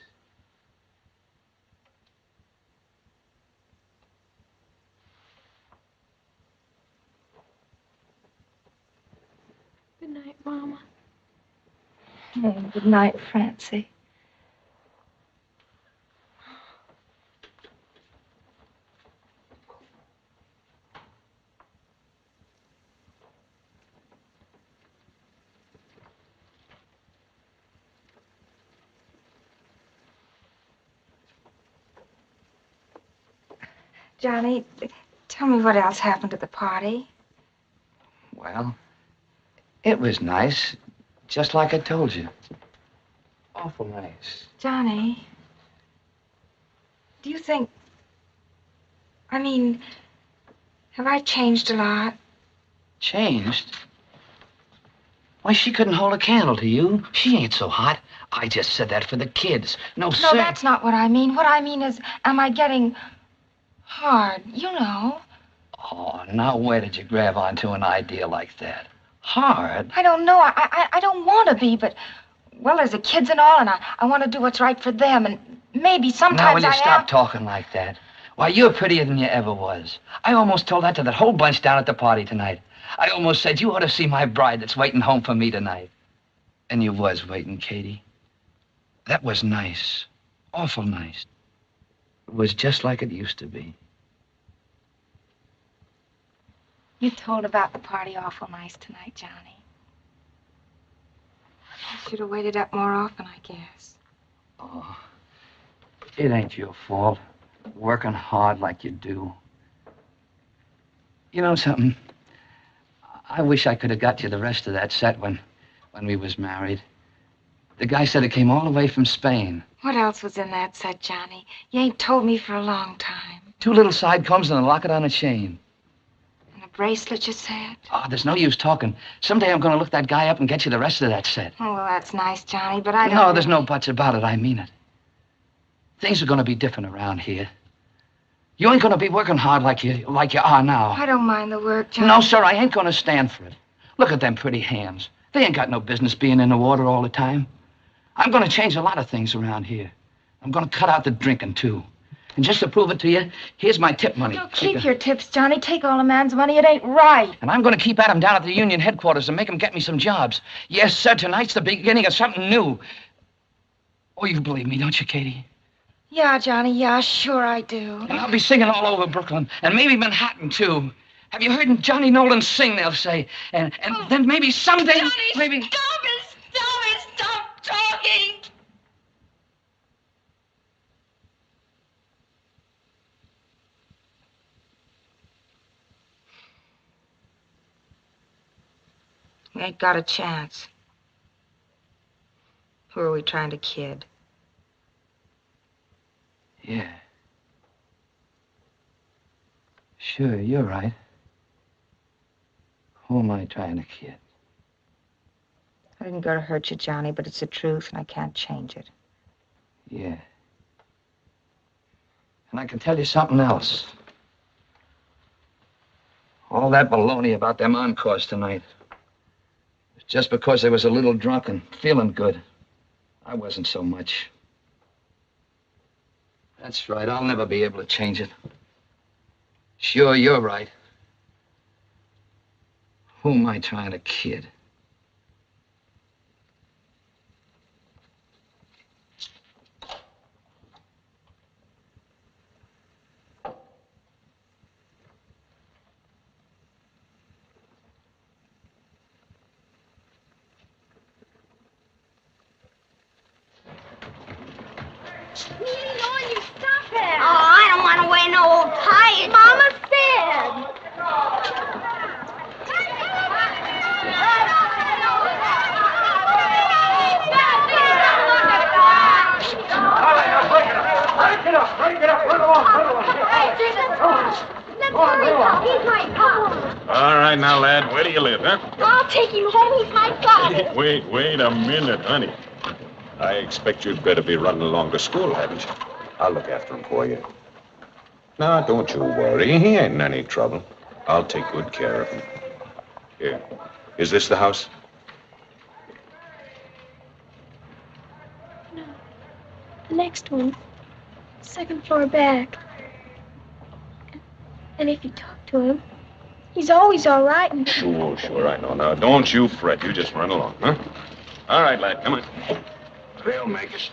C: Good night, Mama.
A: Oh, good night, Francie. Johnny, tell me what else happened at the party.
K: Well, it was nice, just like I told you. Awful nice.
A: Johnny, do you think... I mean, have I changed a lot?
K: Changed? Why, she couldn't hold a candle to you. She ain't so hot. I just said that for the kids. No, sir.
A: No, that's not what I mean. What I mean is, am I getting hard? You know.
K: Oh, now where did you grab onto an idea like that? Hard?
A: I don't know. I don't want to be, but Well, there's the kids and all, and I want to do what's right for them, and maybe sometimes
K: Now, will you
A: I
K: stop
A: am...
K: talking like that? Why, you're prettier than you ever was. I almost told that to that whole bunch down at the party tonight. I almost said you ought to see my bride that's waiting home for me tonight. And you was waiting, Katie. That was nice. Awful nice. It was just like it used to be.
A: You told about the party awful nice tonight, Johnny. I should have waited up more often, I guess.
K: Oh, it ain't your fault. Working hard like you do. You know something? I wish I could have got you the rest of that set when we was married. The guy said it came all the way from Spain.
A: What else was in that set, Johnny? You ain't told me for a long time.
K: 2 little side combs and a locket on a chain.
A: And a bracelet, you said?
K: Oh, there's no use talking. Someday I'm going to look that guy up and get you the rest of that set.
A: Oh, well, that's nice, Johnny, but I don't...
K: No, there's no buts about it. I mean it. Things are going to be different around here. You ain't going to be working hard like you are now.
A: I don't mind the work, Johnny.
K: No, sir, I ain't going to stand for it. Look at them pretty hands. They ain't got no business being in the water all the time. I'm going to change a lot of things around here. I'm going to cut out the drinking, too. And just to prove it to you, here's my tip money.
A: Don't keep your tips, Johnny. Take all a man's money. It ain't right.
K: And I'm going to keep at him down at the union headquarters and make him get me some jobs. Yes, sir, tonight's the beginning of something new. Oh, you believe me, don't you, Katie?
A: Yeah, Johnny, yeah, sure I do.
K: And I'll be singing all over Brooklyn, and maybe Manhattan, too. Have you heard Johnny Nolan sing, they'll say. And then maybe someday,
I: Johnny,
K: maybe...
I: Stop talking!
A: We ain't got a chance. Who are we trying to kid?
K: Yeah. Sure, you're right. Who am I trying to kid?
A: I didn't go to hurt you, Johnny, but it's the truth, and I can't change it.
K: Yeah. And I can tell you something else. All that baloney about them encores tonight. It's just because they was a little drunk and feeling good. I wasn't so much. That's right. I'll never be able to change it. Sure, you're right. Who am I trying to kid?
B: I don't want to wear no old tie. Mama said.
M: Break it up, run along.
B: Let's hurry up. He's my father.
M: All right, now, lad, where do you live, huh?
B: I'll take him home. He's my father.
M: Wait a minute, honey. I expect you'd better be running along to school, hadn't you? I'll look after him for you. No, don't you worry. He ain't in any trouble. I'll take good care of him. Here. Is this the house?
C: No. The next one. Second floor back. And if you talk to him, he's always all right. And...
M: Sure, I know. Now, don't you fret. You just run along, huh? All right, lad, come on. They'll make us.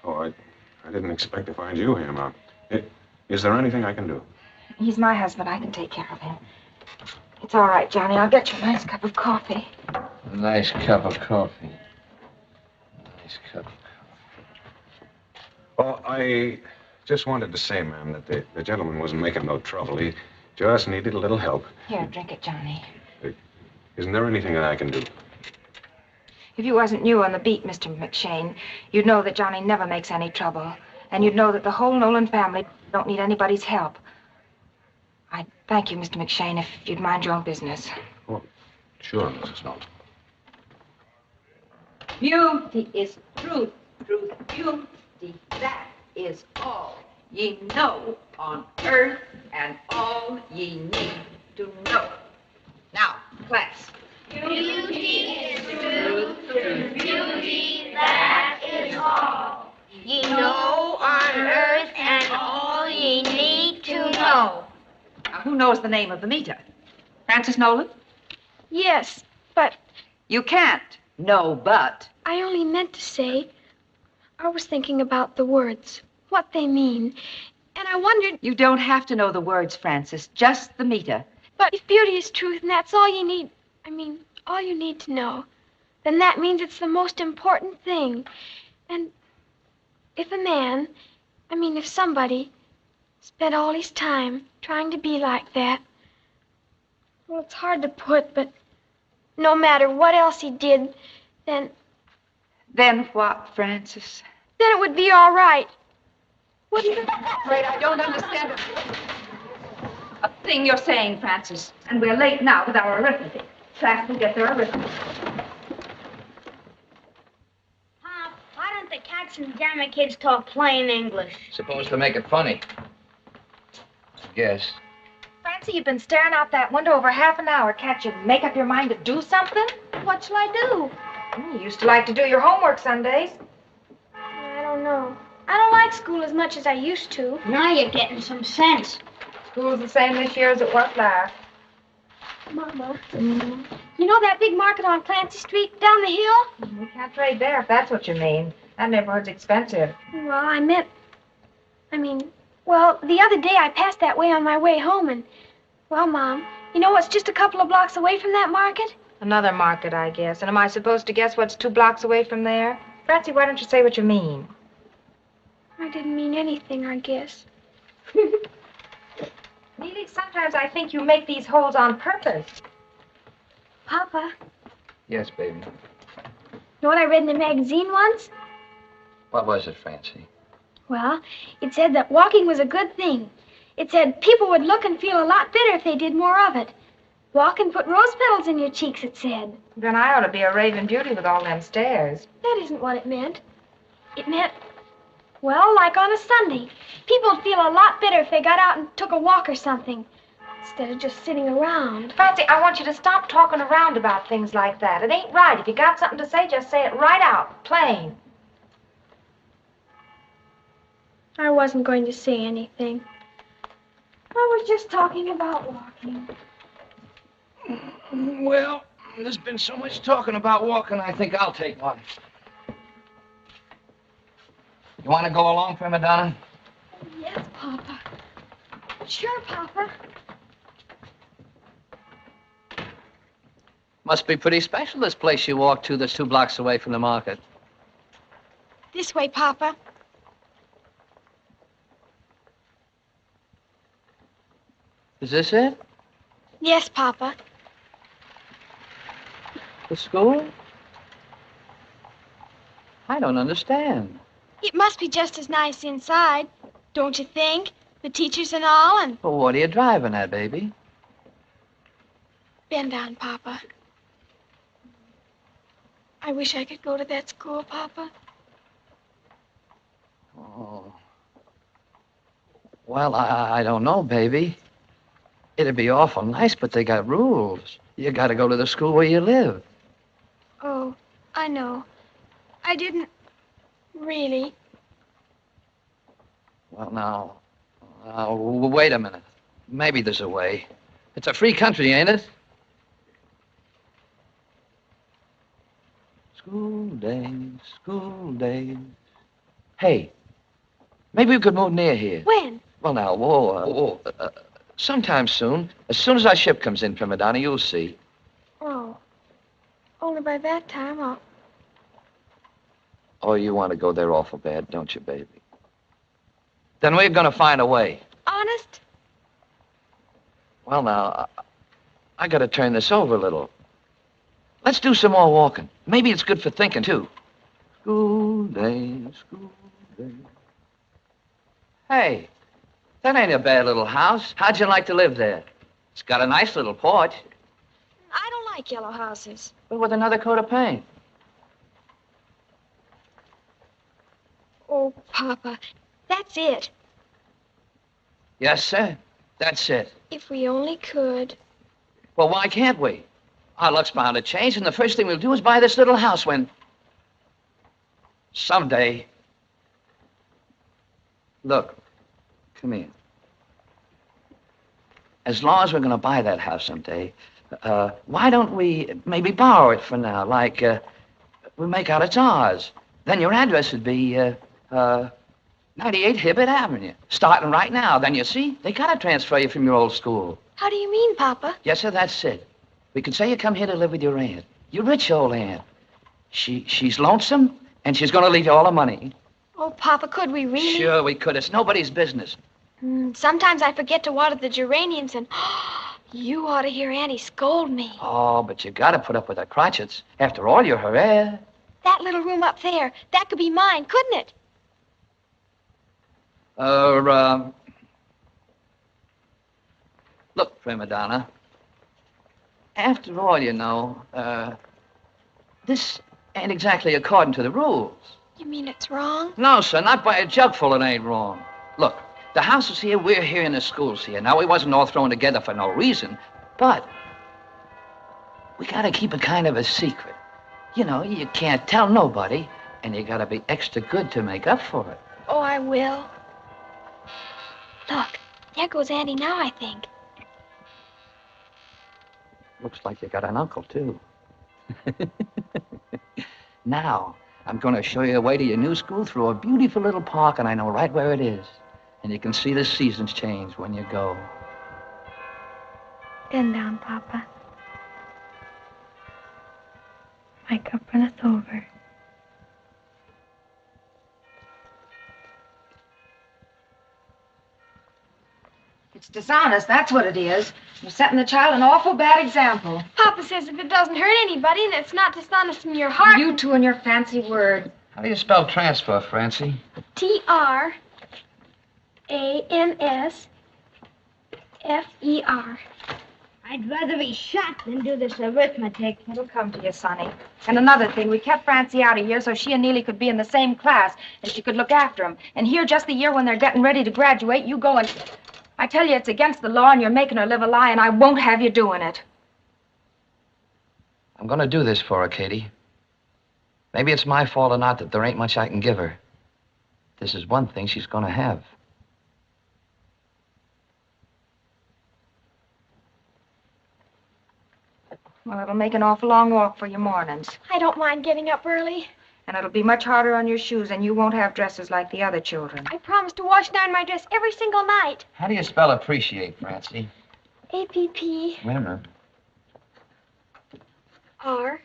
M: Oh, I didn't expect to find you here, Mom. Is there anything I can do?
A: He's my husband. I can take care of him. It's all right, Johnny. I'll get you a nice cup of coffee.
K: A nice cup of coffee. Nice cup of coffee.
M: Oh, I just wanted to say, ma'am, that the gentleman wasn't making no trouble. He just needed a little help.
A: Here, drink it, Johnny.
M: Isn't there anything that I can do?
A: If you wasn't new on the beat, Mr. McShane, you'd know that Johnny never makes any trouble. and you'd know that the whole Nolan family don't need anybody's help. I'd thank you, Mr. McShane, if you'd mind your own business.
M: Oh, sure, Mrs. Nolan.
P: Beauty is truth, truth, beauty. That is all ye know on earth and all ye need to know. Now, class.
I: Beauty is truth, truth, beauty, that is all. Ye know on earth and all ye need to know.
P: Now, who knows the name of the meter? Francis Nolan?
C: Yes, but
P: You can't. No, but.
C: I only meant to say, I was thinking about the words, what they mean, and I wondered.
P: You don't have to know the words, Francis, just the meter.
C: But if beauty is truth and that's all you need, all you need to know, then that means it's the most important thing. And if a man, if somebody spent all his time trying to be like that, well, it's hard to put, but no matter what else he did, then
P: Then what, Francis?
C: it would be all right. Wouldn't it?
P: Afraid I don't understand a thing you're saying, Francis. And we're late now with our arithmetic. Class will get their arithmetic.
B: Pop, why don't the cats and Jammer kids talk plain English?
K: Supposed to make it funny. I guess.
A: Francie, you've been staring out that window over half an hour. Can't you make up your mind to do something?
C: What shall I do?
A: You used to like to do your homework Sundays.
C: I don't know. I don't like school as much as I used to.
B: Now you're getting some sense.
A: School's the same this year as it was last.
C: Mama, you know that big market on Clancy Street down the hill?
A: We can't trade there if that's what you mean. That neighborhood's expensive.
C: Well, well, the other day I passed that way on my way home and, well, Mom, you know what's just a couple of blocks away from that market?
A: Another market, I guess. And am I supposed to guess what's 2 blocks away from there? Francie, why don't you say what you mean?
C: I didn't mean anything, I guess.
A: Neely, sometimes I think you make these holes on purpose.
C: Papa,
K: Yes, baby.
C: you know what I read in a magazine once?
K: What was it, Francie?
C: Well, it said that walking was a good thing. It said people would look and feel a lot better if they did more of it. Walk and put rose petals in your cheeks, it said.
A: Then I ought to be a raving beauty with all them stairs.
C: That isn't what it meant. It meant, well, like on a Sunday. People would feel a lot better if they got out and took a walk or something, instead of just sitting around.
A: Francie, I want you to stop talking around about things like that. It ain't right. If you got something to say, just say it right out, plain.
C: I wasn't going to say anything. I was just talking about walking.
K: Well, there's been so much talking about walking, I think I'll take one. You want to go along, Prima Donna?
C: Yes, Papa. Sure, Papa.
K: Must be pretty special, this place you walk to that's 2 blocks away from the market.
C: This way, Papa.
K: Is this it?
C: Yes, Papa.
K: The school? I don't understand.
C: It must be just as nice inside, don't you think? The teachers and all, and...
K: Well, what are you driving at, baby?
C: Bend down, Papa. I wish I could go to that school, Papa.
K: Oh. Well, I don't know, baby. It'd be awful nice, but they got rules. You gotta go to the school where you live.
C: Oh, I know. I didn't really.
K: Well, now, wait a minute. Maybe there's a way. It's a free country, ain't it? School days, school days. Hey, maybe we could move near here.
C: When?
K: Well, now, sometime soon. As soon as our ship comes in, Prima Donna, you'll see.
C: Oh. Only by that time,
K: Oh, you want to go there awful bad, don't you, baby? Then we're going to find a way.
C: Honest?
K: Well, now, I got to turn this over a little. Let's do some more walking. Maybe it's good for thinking, too. School days, school days. Hey, that ain't a bad little house. How'd you like to live there? It's got a nice little porch.
C: I don't like yellow houses.
K: But with another coat of paint.
C: Oh, Papa, that's it.
K: Yes, sir. That's it.
C: If we only could.
K: Well, why can't we? Our luck's bound to change, and the first thing we'll do is buy this little house when... someday... Look, come here. As long as we're going to buy that house someday, why don't we maybe borrow it for now? Like, we make out it's ours. Then your address would be, 98 Hibbert Avenue. Starting right now. Then you see, they gotta transfer you from your old school.
C: How do you mean, Papa?
K: Yes, sir, that's it. We could say you come here to live with your aunt. Your rich old aunt. She's lonesome, and she's gonna leave you all the money.
C: Oh, Papa, could we really?
K: Sure we could. It's nobody's business.
C: Sometimes I forget to water the geraniums, and you ought to hear Auntie scold me.
K: Oh, but you gotta put up with her crotchets. After all, you're her heir.
C: That little room up there, that could be mine, couldn't it?
K: Look, prima donna. After all, you know, this ain't exactly according to the rules.
C: You mean it's wrong?
K: No, sir, not by a jugful it ain't wrong. Look, the house is here, we're here, and the school's here. Now, we wasn't all thrown together for no reason, but we gotta keep it kind of a secret. You know, you can't tell nobody, and you gotta be extra good to make up for it.
C: Oh, I will. Look, there goes Auntie now, I think.
K: Looks like you got an uncle, too. Now, I'm going to show you the way to your new school through a beautiful little park, and I know right where it is. And you can see the seasons change when you go.
C: Bend down, Papa. My cup runneth over.
A: It's dishonest, that's what it is. You're setting the child an awful bad example.
C: Papa says if it doesn't hurt anybody and it's not dishonest in your heart...
A: You two and your fancy word.
K: How do you spell transfer, Francie?
B: T-R-A-N-S-F-E-R. I'd rather be shot than do this arithmetic.
A: It'll come to you, Sonny. And another thing, we kept Francie out of here so she and Neely could be in the same class and she could look after them. And here, just the year when they're getting ready to graduate, you go and... I tell you, it's against the law, and you're making her live a lie, and I won't have you doing it.
K: I'm going to do this for her, Katie. Maybe it's my fault or not that there ain't much I can give her. This is one thing she's going to have.
A: Well, it'll make an awful long walk for your mornings.
C: I don't mind getting up early.
A: And it'll be much harder on your shoes, and you won't have dresses like the other children.
C: I promise to wash down my dress every single night.
K: How do you spell appreciate, Francie?
C: A-P-P...
K: Wait a minute.
C: R-E-C-I-A-T-E.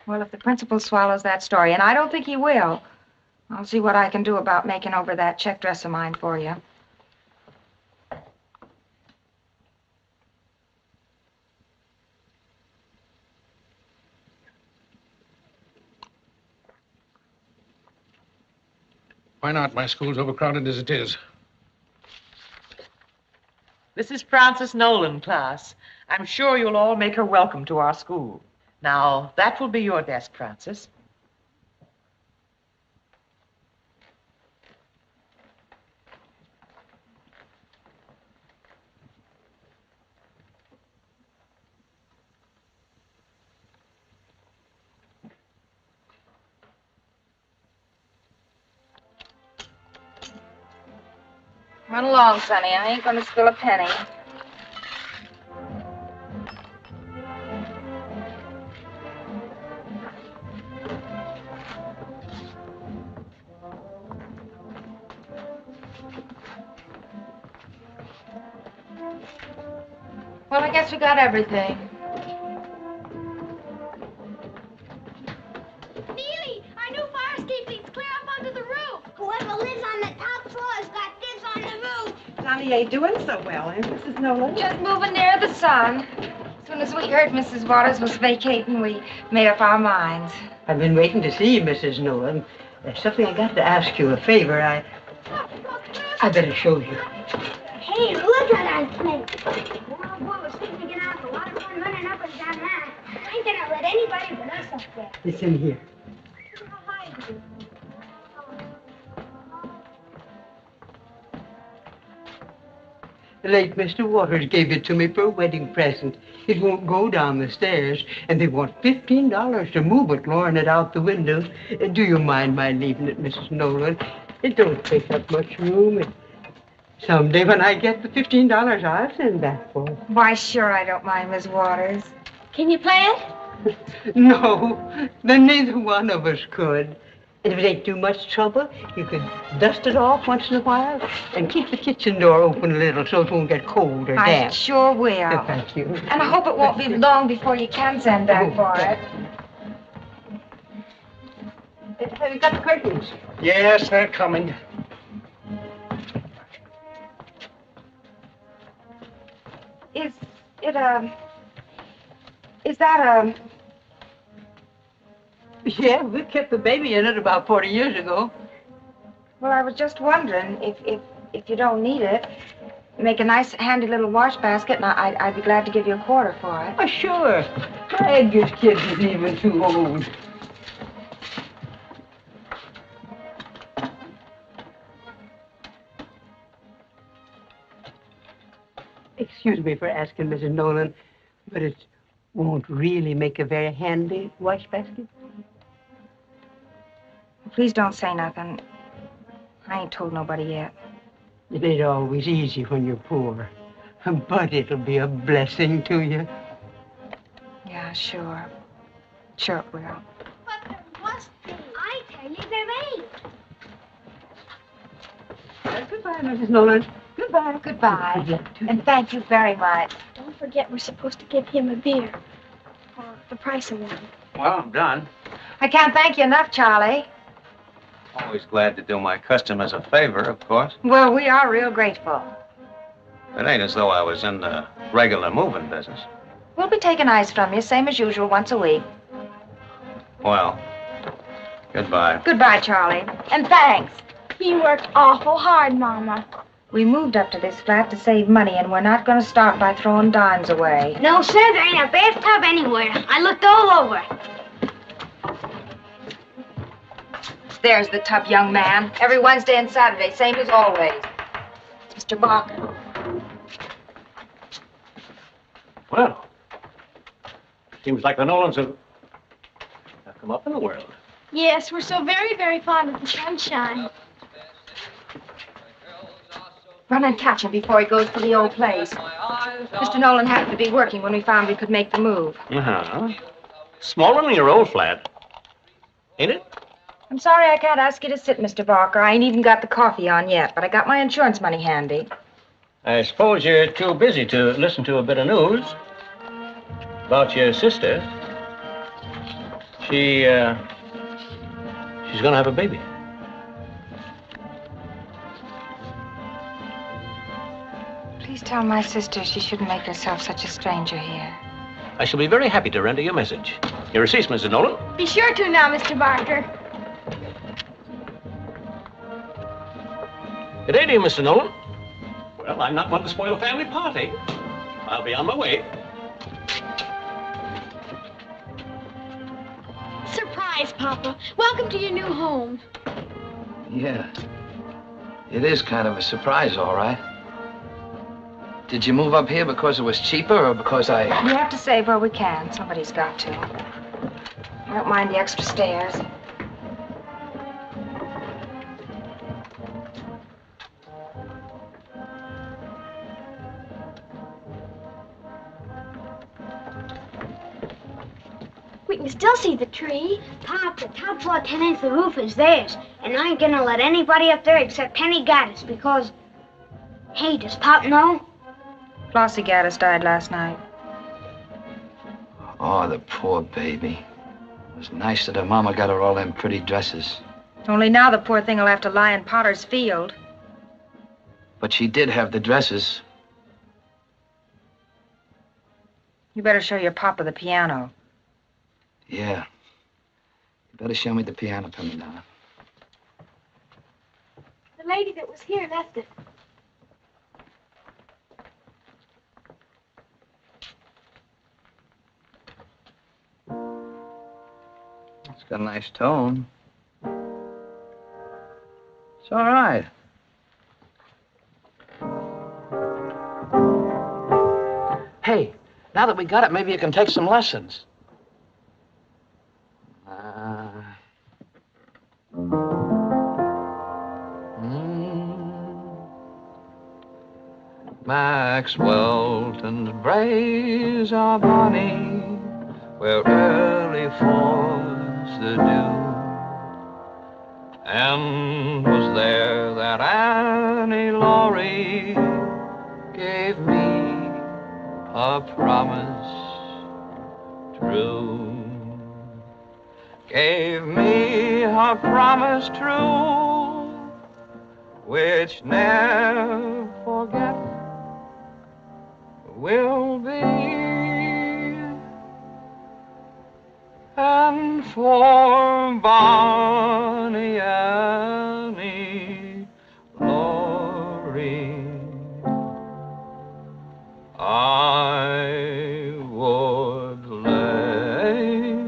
A: Well, if the principal swallows that story, and I don't think he will, I'll see what I can do about making over that check dress of mine for you.
Q: Why not? My school's overcrowded as it is.
R: This is Frances Nolan, class. I'm sure you'll all make her welcome to our school. Now, that will be your desk, Frances.
A: Run along, Sonny. I ain't gonna spill a penny. Well, I guess we got everything.
B: Neely, our new fire escaping's clear up onto the roof. Whoever lives on the top floor has got dibs on the roof.
D: Johnny ain't doing so well, eh, Mrs. Nolan?
A: Just moving near the sun. As soon as we heard Mrs. Waters was vacating, we made up our minds.
S: I've been waiting to see you, Mrs. Nolan. There's something I got to ask you a favor. I better show you.
B: Hey, look at that thing. Well, boy was fixing to get out of a lot of fun running up and down that. I ain't gonna let anybody but us up there.
S: It's in here. The late Mr. Waters gave it to me for a wedding present. It won't go down the stairs, and they want $15 to move it, lowering it out the window. Do you mind my leaving it, Mrs. Nolan? It don't take up much room. And someday when I get the $15, I'll send that for it.
A: Why, sure, I don't mind, Miss Waters.
B: Can you play it?
S: No, then neither one of us could. And if it ain't too much trouble, you could dust it off once in a while and keep the kitchen door open a little so it won't get cold or
A: I
S: damp.
A: sure will.
S: Thank you.
A: And I hope it won't be long before you can send that for it.
S: Have you got the curtains?
G: Yes, they're coming.
A: Is that
S: Yeah, we kept the baby in it about 40 years ago.
A: Well, I was just wondering if you don't need it, make a nice handy little wash basket, and I'd be glad to give you a quarter for it.
S: Oh, sure. Edgar's kid is even too old. Excuse me for asking, Mrs. Nolan, but it won't really make a very handy wash basket?
A: Please don't say nothing. I ain't told nobody yet.
S: It ain't always easy when you're poor, but it'll be a blessing to you.
A: Yeah, sure. Sure it will.
B: But there must be. I tell you, there ain't.
S: Goodbye, Mrs. Nolan. Goodbye.
A: Goodbye. And thank you very much.
C: Don't forget we're supposed to give him a beer. Or the price of one.
F: Well, I'm done.
A: I can't thank you enough, Charlie.
M: Always glad to do my customers a favor, of course.
A: Well, we are real grateful.
M: It ain't as though I was in the regular moving business.
A: We'll be taking ice from you, same as usual, once a week.
M: Well, goodbye.
A: Goodbye, Charlie. And thanks.
C: He worked awful hard, Mama.
A: We moved up to this flat to save money, and we're not going to start by throwing dimes away.
B: No, sir, there ain't a bathtub anywhere. I looked all over.
A: There's the tub, young man. Every Wednesday and Saturday, same as always. It's Mr. Barker.
F: Well, seems like the Nolans have come up in the world.
C: Yes, we're so very, very fond of the sunshine.
A: Run and catch him before he goes to the old place. Mr. Nolan happened to be working when we found we could make the move.
F: Uh-huh. Smaller than your old flat, ain't it?
A: I'm sorry I can't ask you to sit, Mr. Barker. I ain't even got the coffee on yet, but I got my insurance money handy.
F: I suppose you're too busy to listen to a bit of news about your sister. She's gonna have a baby.
A: Please tell my sister she shouldn't make herself such a stranger here.
F: I shall be very happy to render your message. Your receipts, Mrs. Nolan.
C: Be sure to now, Mr. Barker.
F: Good day to you, Mr. Nolan. Well, I'm not one to spoil a family party. I'll be on my way.
C: Surprise, Papa. Welcome to your new home.
K: Yeah. It is kind of a surprise, all right. Did you move up here because it was cheaper or because I...
A: We have to save where we can. Somebody's got to. I don't mind the extra stairs.
C: We can still see the tree.
B: Pop, the top floor tenants, the roof is theirs. And I ain't gonna let anybody up there except Penny Gaddis because... Hey, does Pop know?
A: Flossie Gaddis died last night.
K: Oh, the poor baby. It was nice that her mama got her all them pretty dresses.
A: Only now the poor thing will have to lie in Potter's Field.
K: But she did have the dresses.
A: You better show your papa the piano.
K: Yeah. You better show me the piano, Penny, Donna.
C: The lady that was here left it.
K: It's got a nice tone. It's all right.
L: Hey, now that we got it, maybe you can take some lessons.
J: Maxwellton's braes are bonny, where early falls the dew. And was there that Annie Laurie gave me a promise true. Gave me a promise true, which ne'er forget will be. And for Bonnie Annie Laurie, I would lay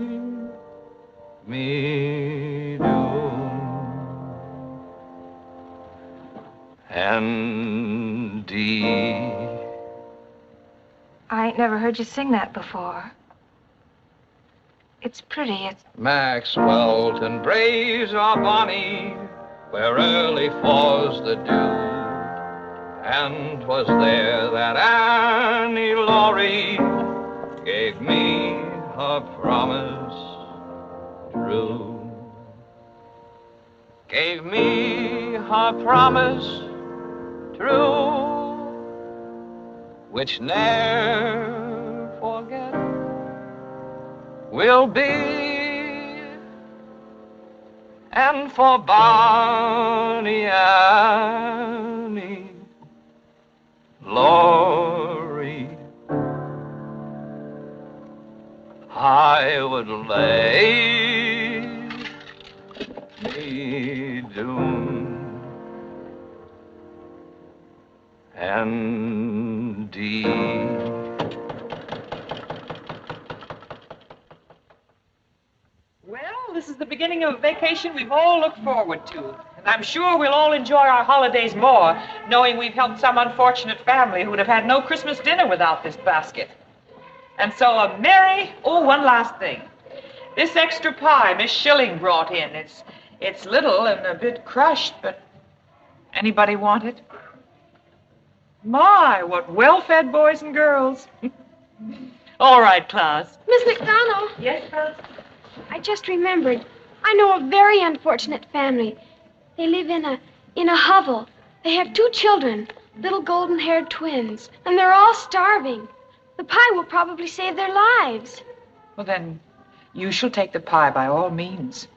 J: me down. And
A: I ain't never heard you sing that before. It's pretty. It's...
J: Maxwellton braes are bonny, where early falls the dew. And 'twas there that Annie Laurie gave me a promise true. Gave me a promise true, which ne'er forget will be. And for Bonnie Annie Laurie, I would lay me down. And
R: Well, this is the beginning of a vacation we've all looked forward to. And I'm sure we'll all enjoy our holidays more, knowing we've helped some unfortunate family who would have had no Christmas dinner without this basket. And so a merry... Oh, one last thing. This extra pie Miss Schilling brought in, it's little and a bit crushed, but anybody want it? My, what well-fed boys and girls. All right, class.
C: Miss McDonald.
R: Yes, Franz?
C: I just remembered. I know a very unfortunate family. They live in a hovel. They have 2 children, little golden-haired twins, and they're all starving. The pie will probably save their lives.
R: Well, then, you shall take the pie by all means.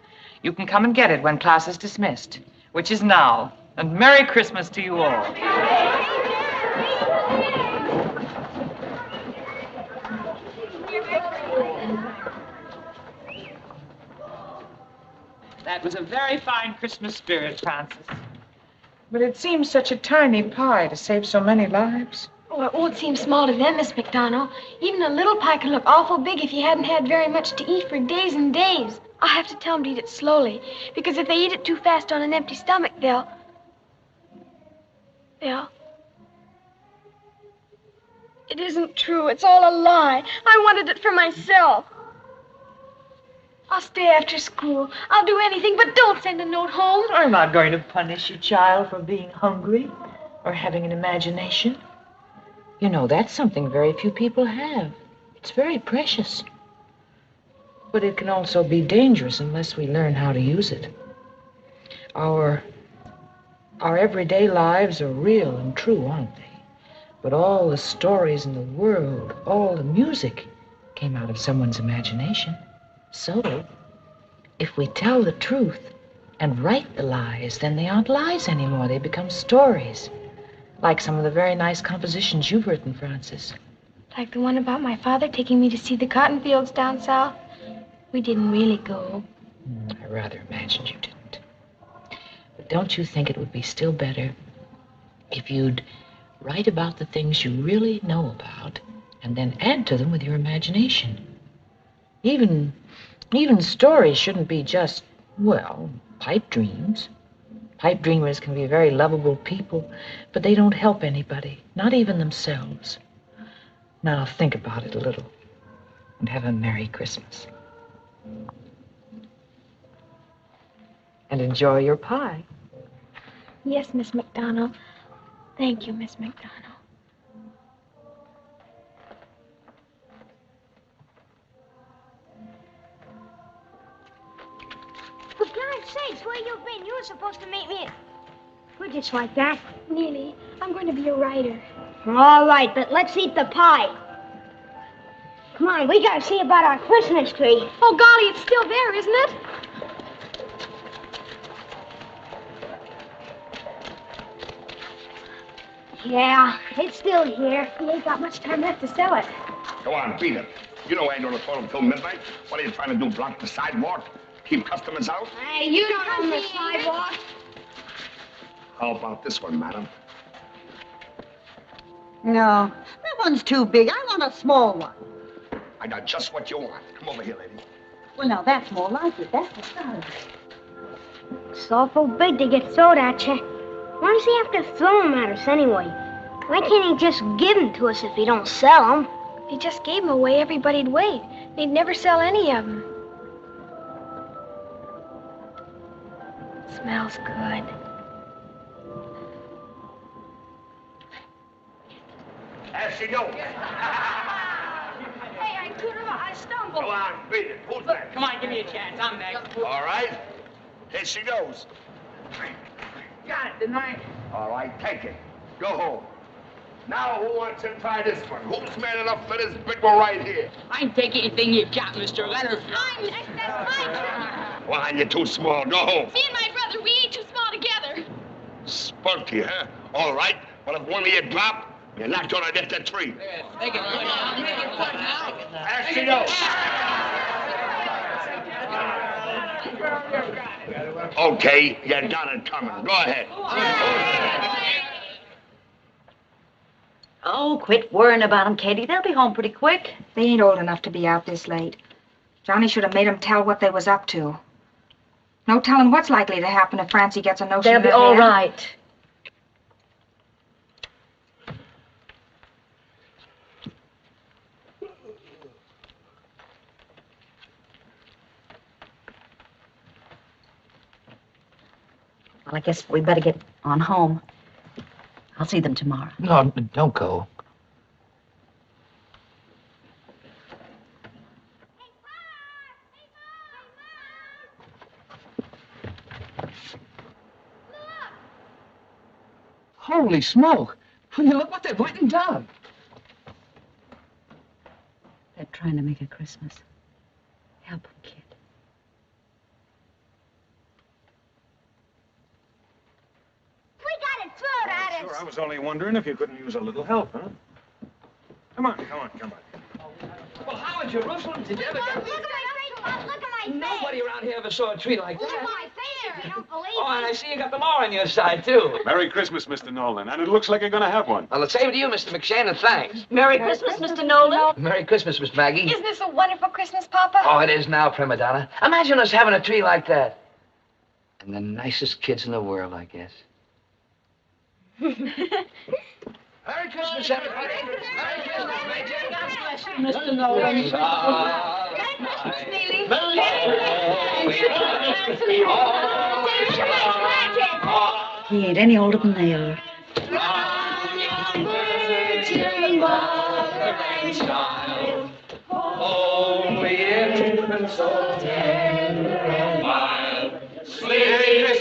R: You can come and get it when class is dismissed, which is now. And Merry Christmas to you all. That was a very fine Christmas spirit, Francis. But it seems such a tiny pie to save so many lives.
C: Oh, it won't seem small to them, Miss McDonald. Even a little pie can look awful big if you hadn't had very much to eat for days and days. I'll have to tell them to eat it slowly, because if they eat it too fast on an empty stomach, they'll... It isn't true. It's all a lie. I wanted it for myself. I'll stay after school. I'll do anything, but don't send a note home.
R: I'm not going to punish you, child, for being hungry or having an imagination. You know, that's something very few people have. It's very precious. But it can also be dangerous unless we learn how to use it. Our everyday lives are real and true, aren't they? But all the stories in the world, all the music came out of someone's imagination. So, if we tell the truth and write the lies, then they aren't lies anymore. They become stories. Like some of the very nice compositions you've written, Francis.
C: Like the one about my father taking me to see the cotton fields down south. We didn't really go.
R: I rather imagined you didn't. But don't you think it would be still better if you'd write about the things you really know about and then add to them with your imagination? Even stories shouldn't be just, well, pipe dreams. Pipe dreamers can be very lovable people, but they don't help anybody, not even themselves. Now think about it a little and have a Merry Christmas. And enjoy your pie.
C: Yes, Miss McDonald. Thank you, Miss McDonald.
B: For God's sakes, where you been? You were supposed to meet me. We're just like that.
C: Neely, I'm going to be a writer.
B: All right, but let's eat the pie. Come on, we gotta see about our Christmas tree.
C: Oh, golly, it's still there, isn't it?
B: Yeah, it's still here.
C: We ain't got much time left to sell it.
T: Go on, beat it. You know I ain't gonna call until midnight. What are you trying to do, block the sidewalk? Keep customers out?
B: Hey, you don't own the sidewalk.
T: How about this one, madam?
S: No, that one's too big. I want a small one.
T: I got just what you want. Come over here, lady.
S: Well, now, that's more like it. That's the size.
B: It's awful big to get thrown at you. Why does he have to throw them at us anyway? Why can't he just give them to us if he don't sell them?
C: If he just gave them away, everybody'd wait. They'd never sell any of them. Smells good.
T: There she goes.
A: Hey, I stumbled.
T: Go on, beat it. Who's that?
G: Come on, give me a chance. I'm next.
T: All right. Here she goes.
G: Got it, didn't I?
T: All right, take it. Go home. Now, who wants to try this one? Who's man enough for this big one right here?
G: I can take anything you got, Mr. Leonard.
C: I'm next. That's my turn.
T: Why, you're too small. Go home.
C: Me and my brother, we ain't too small together.
T: Spunky, huh? All right. Well, if one of you drop, you're not gonna get the tree.
G: Make it good now. Make it good now.
T: There she goes. Okay, you got it coming. Go ahead.
N: Oh, quit worrying about them, Katie. They'll be home pretty quick.
A: They ain't old enough to be out this late. Johnny should have made them tell what they was up to. No telling what's likely to happen if Francie gets a notion
N: They'll be
A: in her
N: all
A: head.
N: right. Well, I guess we better get on home. I'll see them tomorrow.
K: No, don't go. Holy smoke! Will you look what they've went and done?
N: They're trying to make a Christmas. Help them, kid.
B: We got it thrown at us.
M: Sure, I was only wondering if you couldn't use a little help, huh? Come on, come on, come on.
K: Well, how in Jerusalem did you ever get...
B: Look at my face.
K: Nobody around here ever saw a tree like
B: Look at
K: that.
B: my face if you don't believe
K: Oh, and
B: me.
K: I see you got the law on your side, too.
M: Merry Christmas, Mr. Nolan, and it looks like you're going to have one.
K: Well, the same to you, Mr. McShane, and thanks.
N: Merry Christmas, Mr. Nolan.
K: Merry Christmas, Miss Maggie.
C: Isn't this a wonderful Christmas, Papa?
K: Oh, it is now, prima donna. Imagine us having a tree like that. And the nicest kids in the world, I guess. Merry Christmas, everybody. Merry Christmas, Major. God bless you, Mr. Nolan.
C: Merry Christmas, Neely.
N: He ain't any older than they are.
J: Holy infant, so tender and mild, sleep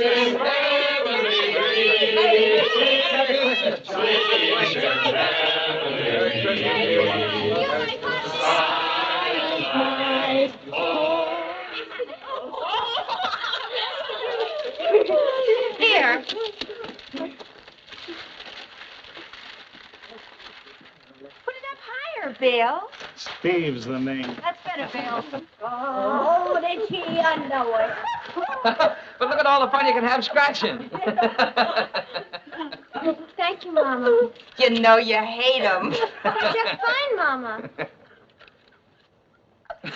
J: in heavenly dreams. Sleep in heavenly dreams. Silent night,
A: Here.
C: Put it up higher.
A: Bill.
U: Steve's the name.
A: That's better, Bill.
B: Oh, did she know it?
K: But look at all the fun you can have scratching.
C: Thank you, Mama.
A: You know you hate him.
C: Just fine, Mama.
A: I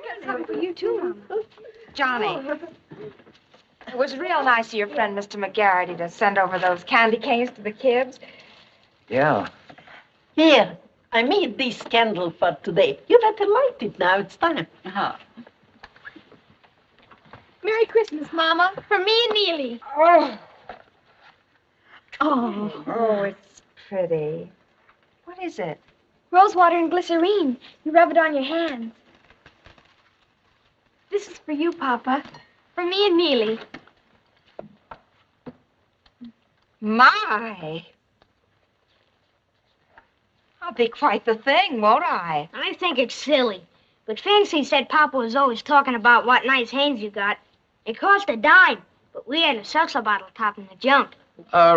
A: got something for you, too, Mama. Johnny, it was real nice of your friend, Mr. McGuire, to send over those candy canes to the kids.
K: Yeah.
O: Here, I made this candle for today. You better light it now. It's time.
N: Uh-huh.
C: Merry Christmas, Mama, from me and Neely.
A: Oh.
C: Oh.
A: Oh, it's pretty. What is it?
C: Rosewater and glycerine. You rub it on your hands. This is for you, Papa. From me and Neely.
A: My. I'll be quite the thing, won't I?
B: I think it's silly. But Fancy said Papa was always talking about what nice hands you got. It cost a dime, but we had a seltzer bottle top in the junk.
C: It's a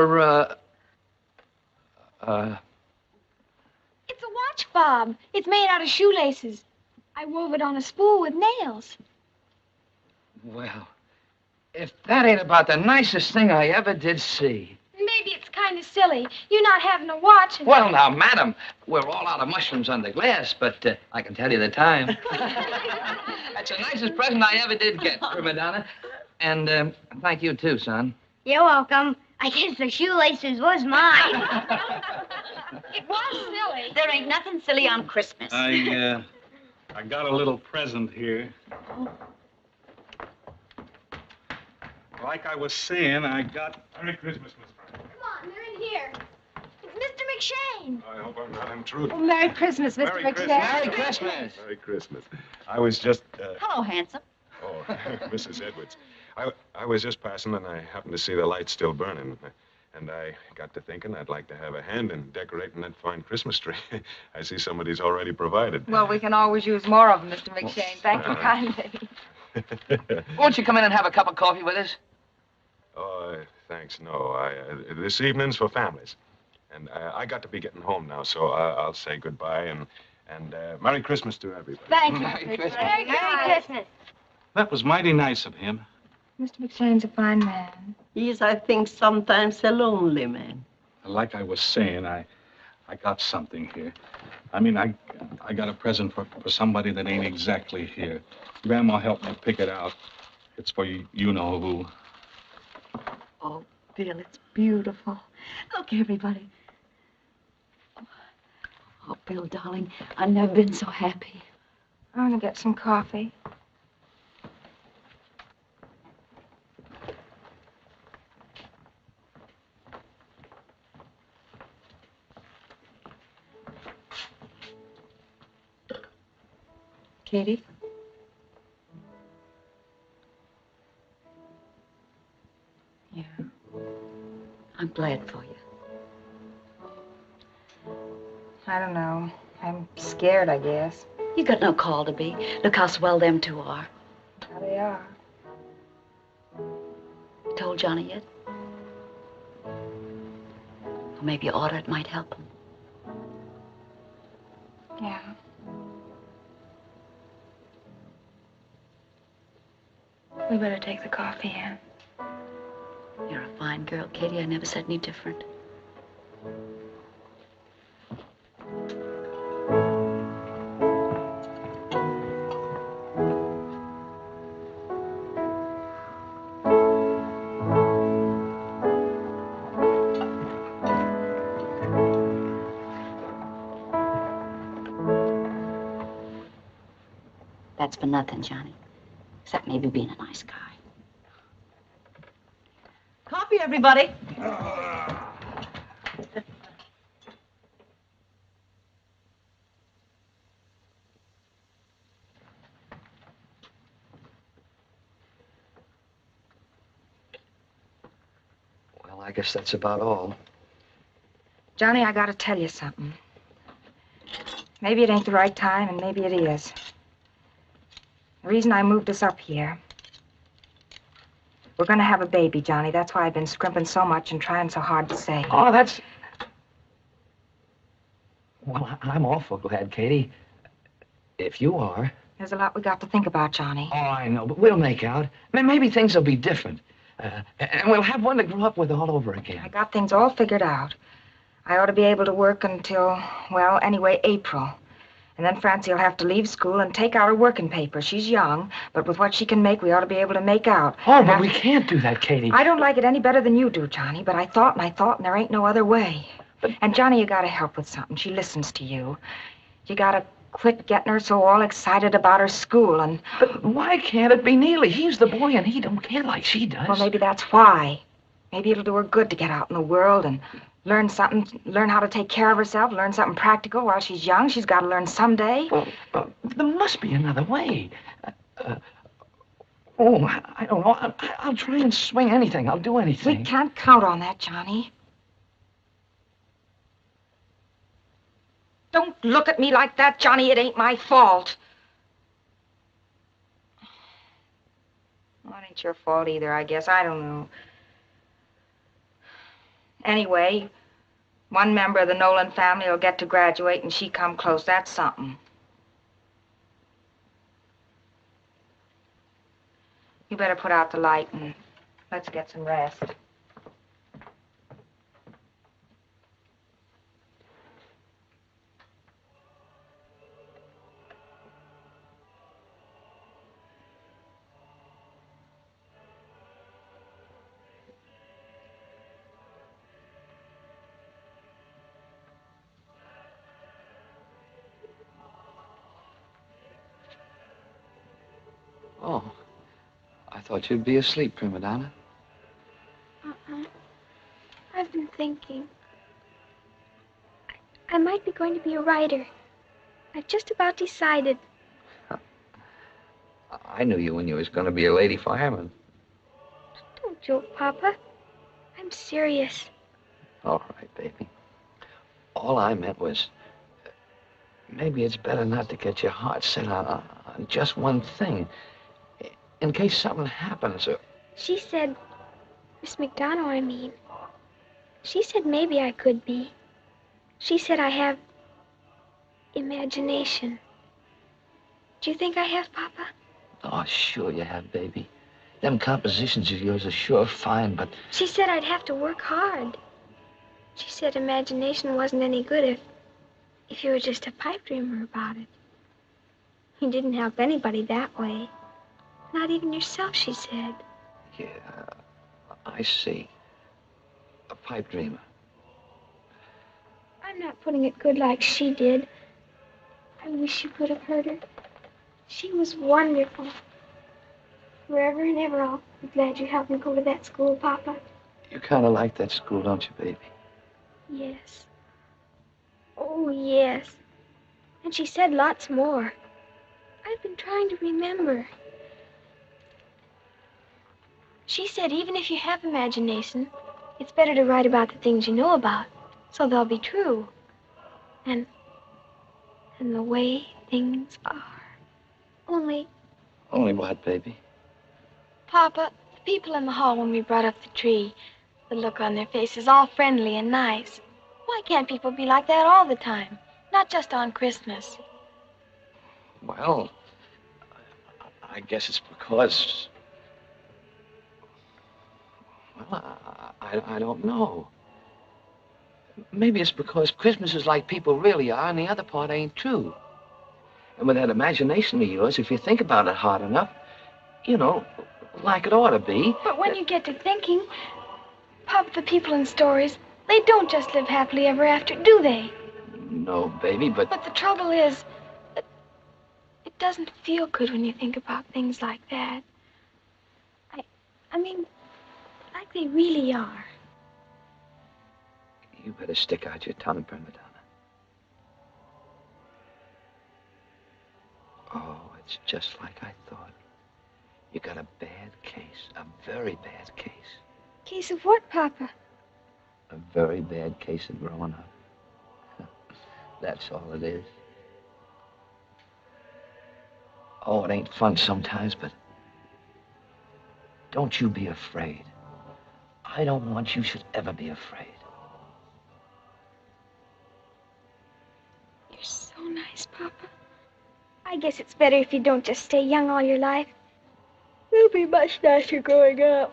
C: watch fob. It's made out of shoelaces. I wove it on a spool with nails.
K: Well, if that ain't about the nicest thing I ever did see.
C: Maybe it's kind of silly. You not having a watch. And...
K: Well, now, madam, we're all out of mushrooms under glass, but I can tell you the time. That's the nicest present I ever did get, prima donna. And thank you, too, son.
B: You're welcome. I guess the shoelaces was mine.
C: It was silly.
N: There ain't nothing silly on Christmas.
U: I got a little present here. Like I was saying, I got... Merry Christmas, Miss Franz.
C: Come on, they're in here. It's Mr. McShane.
T: I hope I'm not intruding.
A: Oh, Merry Christmas, Mr. McShane.
K: Merry Christmas.
T: Merry Christmas. I was just...
N: Hello, handsome.
T: Oh, Mrs. Edwards. I was just passing, and I happened to see the lights still burning. And I got to thinking I'd like to have a hand in decorating that fine Christmas tree. I see somebody's already provided.
A: Well, we can always use more of them, Mr. McShane. Thank you kindly.
K: Won't you come in and have a cup of coffee with us?
T: Oh, thanks. No, this evening's for families. And I got to be getting home now, so I'll say goodbye and Merry Christmas to everybody.
A: Thank you.
K: Merry Christmas.
B: Merry Christmas.
U: That was mighty nice of him.
A: Mr. McShane's a fine man.
O: He's, I think, sometimes a lonely man.
U: Like I was saying, I got something here. I mean, I got a present for somebody that ain't exactly here. Grandma helped me pick it out. It's for you know who.
N: Oh, Bill, it's beautiful. Look, everybody. Oh, Bill, darling, I've never been so happy.
A: I want to get some coffee.
N: Katie? Yeah. I'm glad for you.
A: I don't know. I'm scared, I guess.
N: You got no call to be. Look how swell them two are.
A: How they are.
N: Told Johnny yet? Or maybe you oughta. It might help him.
A: Yeah. We better take the coffee in.
N: You're a fine girl, Katie. I never said any different. That's for nothing, Johnny. Except maybe being a nice guy.
O: Coffee, everybody.
K: Well, I guess that's about all.
A: Johnny, I gotta tell you something. Maybe it ain't the right time, and maybe it is. The reason I moved us up here. We're gonna have a baby, Johnny. That's why I've been scrimping so much and trying so hard to save.
K: Oh, that's Well, I'm awful glad, Katie. If you are.
A: There's a lot we got to think about, Johnny.
K: Oh, I know, but we'll make out. Maybe things will be different. And we'll have one to grow up with all over again.
A: I got things all figured out. I ought to be able to work until, well, anyway, April. And then Francie will have to leave school and take out her working paper. She's young, but with what she can make, we ought to be able to make out.
K: Oh, but we can't do that, Katie.
A: I don't like it any better than you do, Johnny, but I thought, and there ain't no other way. And, Johnny, you gotta help with something. She listens to you. You gotta quit getting her so all excited about her school and...
K: But why can't it be Neely? He's the boy, and he don't care like she does.
A: Well, maybe that's why. Maybe it'll do her good to get out in the world and learn something, learn how to take care of herself, learn something practical while she's young. She's got to learn someday.
K: Well, there must be another way. I don't know. I'll try and swing anything. I'll do anything.
A: We can't count on that, Johnny. Don't look at me like that, Johnny. It ain't my fault. Well, it ain't your fault either, I guess. I don't know. Anyway, one member of the Nolan family will get to graduate and she come close. That's something. You better put out the light and let's get some rest.
K: Oh, I thought you'd be asleep, prima donna.
C: I've been thinking. I might be going to be a writer. I've just about decided.
K: I knew you when you was going to be a lady fireman.
C: Don't joke, Papa. I'm serious.
K: All right, baby. All I meant was, maybe it's better not to get your heart set on just one thing. In case something happens or...
C: She said, Miss McDonough, I mean. She said maybe I could be. She said I have imagination. Do you think I have, Papa?
K: Oh, sure you have, baby. Them compositions of yours are sure fine, but...
C: She said I'd have to work hard. She said imagination wasn't any good if you were just a pipe dreamer about it. You didn't help anybody that way. Not even yourself, she said.
K: Yeah, I see. A pipe dreamer.
C: I'm not putting it good like she did. I wish you could have heard her. She was wonderful. Forever and ever, I'll be glad you helped me go to that school, Papa.
K: You kind of like that school, don't you, baby?
C: Yes. Oh, yes. And she said lots more. I've been trying to remember. She said even if you have imagination, it's better to write about the things you know about, so they'll be true. And the way things are. Only
K: what, baby?
C: Papa, the people in the hall when we brought up the tree, the look on their faces, all friendly and nice. Why can't people be like that all the time? Not just on Christmas.
K: Well, I guess it's because... Well, I don't know. Maybe it's because Christmas is like people really are and the other part ain't true. And with that imagination of yours, if you think about it hard enough, you know, like it ought to be.
C: But when you get to thinking, Papa, the people in stories, they don't just live happily ever after, do they?
K: No, baby, but...
C: But the trouble is that it doesn't feel good when you think about things like that. I mean, like they really are.
K: You better stick out your tongue, prima donna. Oh, it's just like I thought. You got a bad case, a very bad case.
C: Case of what, Papa?
K: A very bad case of growing up. That's all it is. Oh, it ain't fun sometimes, but don't you be afraid. I don't want you should ever be afraid.
C: Papa, I guess it's better if you don't just stay young all your life. It'll be much nicer growing up.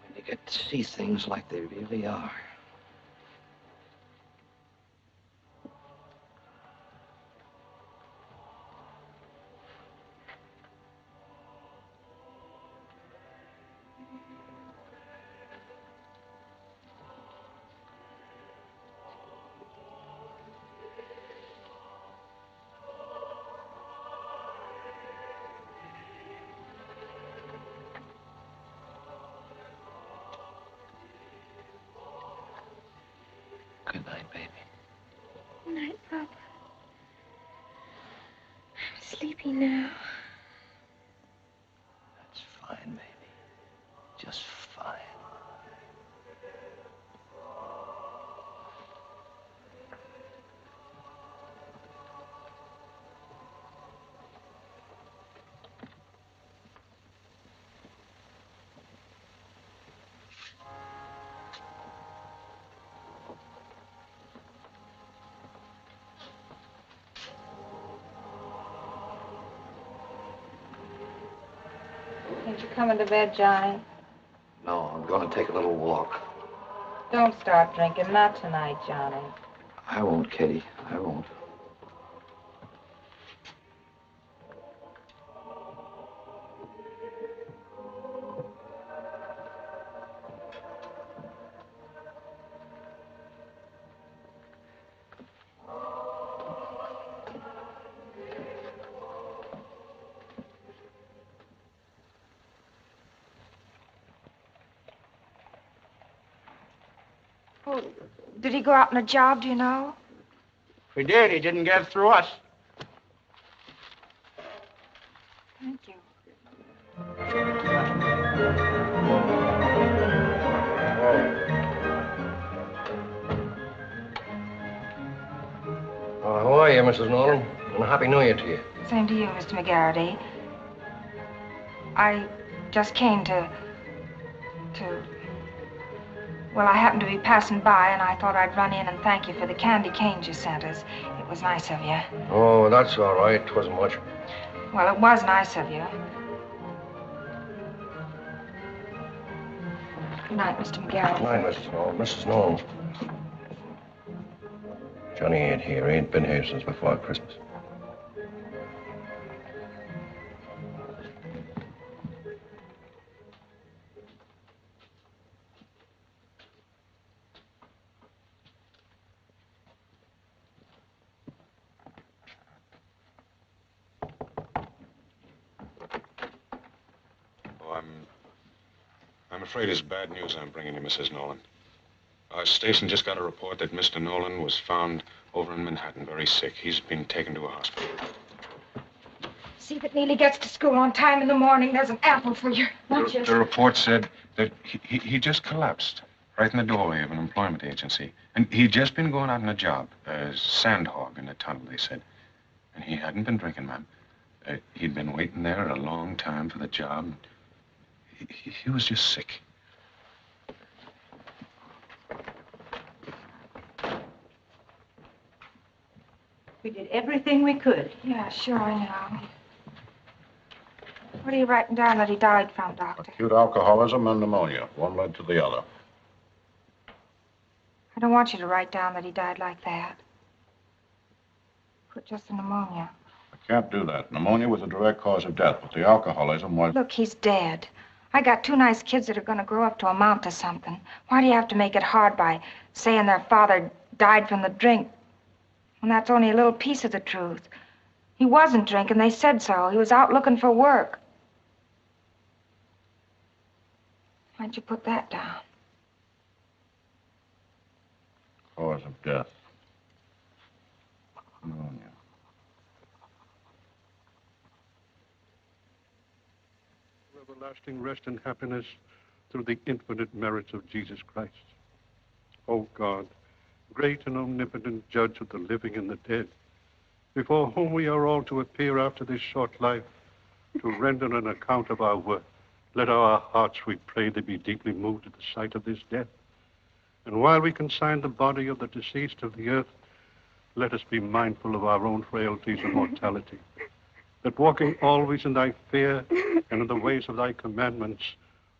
K: When you get to see things like they really are. Good night, baby.
C: Good night, Papa. I'm sleepy now.
K: That's fine, baby. Just fine.
A: Ain't you coming to bed, Johnny?
K: No, I'm going to take a little walk.
A: Don't start drinking. Not tonight, Johnny.
K: I won't, Kitty. I won't.
A: Oh, did he go out on a job, do you know?
G: If he did, he didn't get through us.
A: Thank you.
L: Well, how are you, Mrs. Nolan? And a Happy New Year to you.
A: Same to you, Mr. McGuire. I just came to... Well, I happened to be passing by, and I thought I'd run in and thank you for the candy canes you sent us. It was nice of you.
L: Oh, that's all right. It wasn't much.
A: Well, it was nice of you. Good night, Mr. McGuire.
L: Good night, Mrs. Nolan. Mrs. Nolan. Johnny ain't here. He ain't been here since before Christmas.
T: I'm afraid it's bad news I'm bringing you, Mrs. Nolan. Our station just got a report that Mr. Nolan was found over in Manhattan, very sick. He's been taken to a hospital.
A: See if it nearly gets to school on time in the morning. There's an apple for your lunches.
T: The report said that he just collapsed right in the doorway of an employment agency. And he'd just been going out on a job, a sand hog in a tunnel, they said. And he hadn't been drinking, ma'am. He'd been waiting there a long time for the job. He was just sick.
R: We did everything we could.
A: Yeah, sure, I know. What are you writing down that he died from, Doctor?
M: Acute alcoholism and pneumonia. One led to the other.
A: I don't want you to write down that he died like that. Put just the pneumonia.
M: I can't do that. Pneumonia was a direct cause of death, but the alcoholism was...
A: Look, he's dead. I got two nice kids that are going to grow up to amount to something. Why do you have to make it hard by saying their father died from the drink? And that's only a little piece of the truth. He wasn't drinking. They said so. He was out looking for work. Why'd you put that down?
M: Cause of death. Pneumonia.
E: Everlasting rest and happiness through the infinite merits of Jesus Christ. O God, great and omnipotent judge of the living and the dead, before whom we are all to appear after this short life to render an account of our work, Let our hearts, we pray thee, be deeply moved at the sight of this death. And while we consign the body of the deceased to the earth, let us be mindful of our own frailties and mortality, that walking always in thy fear and in the ways of thy commandments,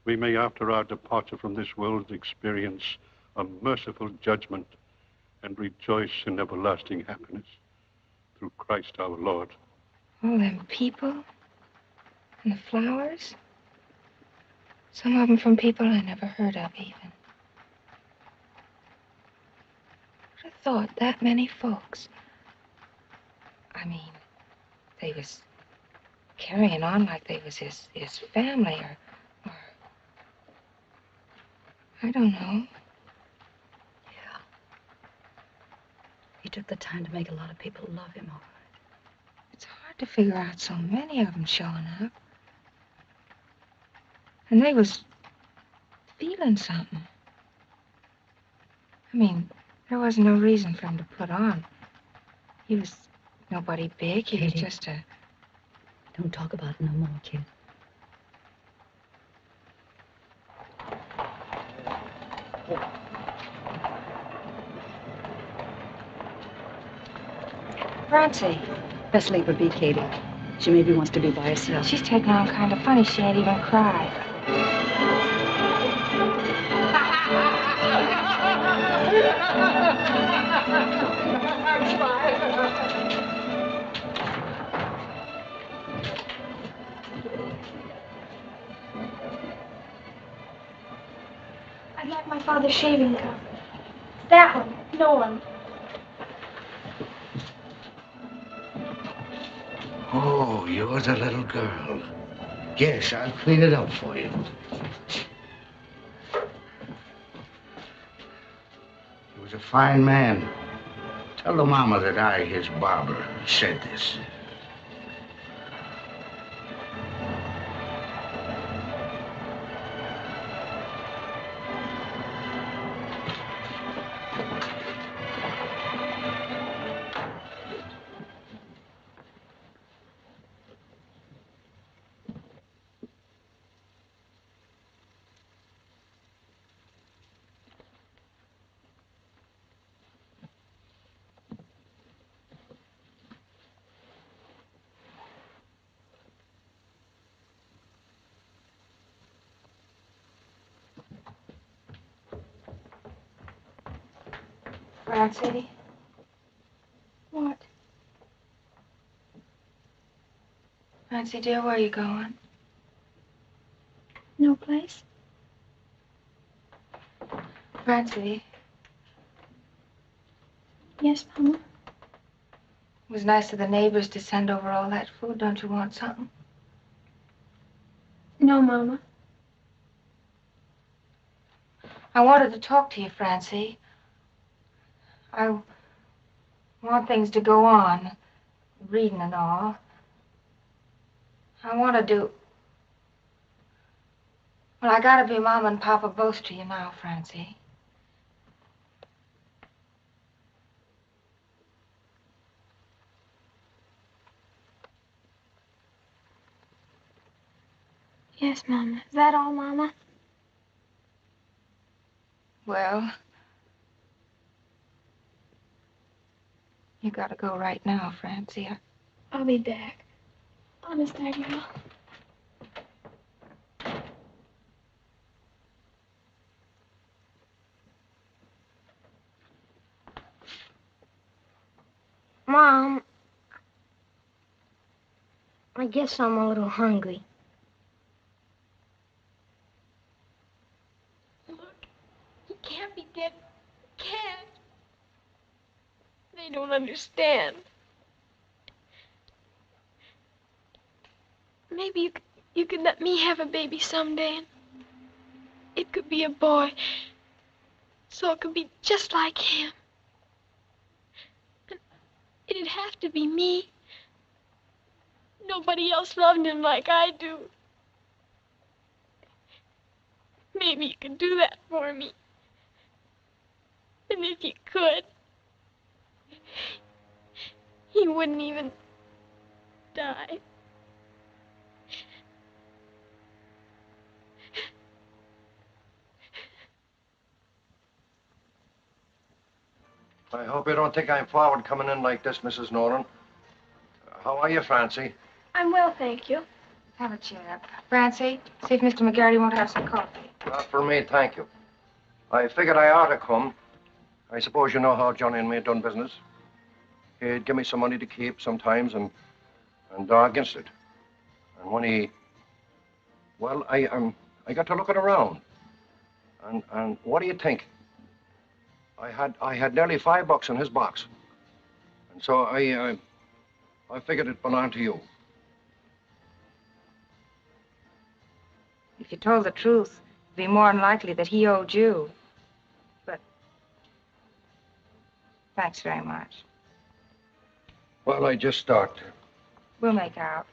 E: we may after our departure from this world experience a merciful judgment and rejoice in everlasting happiness. Through Christ our Lord.
A: All them people and the flowers. Some of them from people I never heard of even. Who'd have thought that many folks? I mean, they was carrying on like they was his family or I don't know.
N: Yeah. He took the time to make a lot of people love him, all right.
A: It's hard to figure out so many of them showing up. And they was feeling something. I mean, there wasn't no reason for him to put on. He was nobody big. He was just a...
N: Don't talk about it no more, kid.
A: Francie.
N: Best sleep would be Katie. She maybe wants to be by herself.
A: She's taking on kind of funny. She ain't even cried.
C: I'd like my father's shaving cup. That one, Nolan.
H: Oh, you're the little girl. Yes, I'll clean it up for you. He was a fine man. Tell the mama that I, his barber, said this.
A: Francie?
C: What?
A: Francie, dear, where are you going?
C: No place?
A: Francie?
C: Yes, Mama?
A: It was nice of the neighbors to send over all that food. Don't you want something?
C: No, Mama.
A: I wanted to talk to you, Francie. I want things to go on, reading and all. I want to do... Well, I gotta be Mama and Papa both to you now, Francie.
C: Yes, Mama. Is that all, Mama?
A: Well, you gotta go right now, Francie.
C: I'll be back. Honest, I will.
B: Mom, I guess I'm a little hungry.
C: Look, he can't be dead. Can't. They don't understand. Maybe you could let me have a baby someday. And it could be a boy. So it could be just like him. And it'd have to be me. Nobody else loved him like I do. Maybe you could do that for me. And if you could, he wouldn't even die.
I: I hope you don't think I'm forward coming in like this, Mrs. Nolan. How are you, Francie?
C: I'm well, thank you.
A: Have a chair. Francie, see if Mr. McGuire won't have some coffee.
I: Not for me, thank you. I figured I ought to come. I suppose you know how Johnny and me done business. He'd give me some money to keep sometimes and dog against it. And when he... Well, I got to looking around. And what do you think? I had nearly $5 in his box. And so I figured it belonged to you.
A: If you told the truth, it'd be more than likely that he owed you. But thanks very much.
I: Well, I just thought.
A: We'll make out.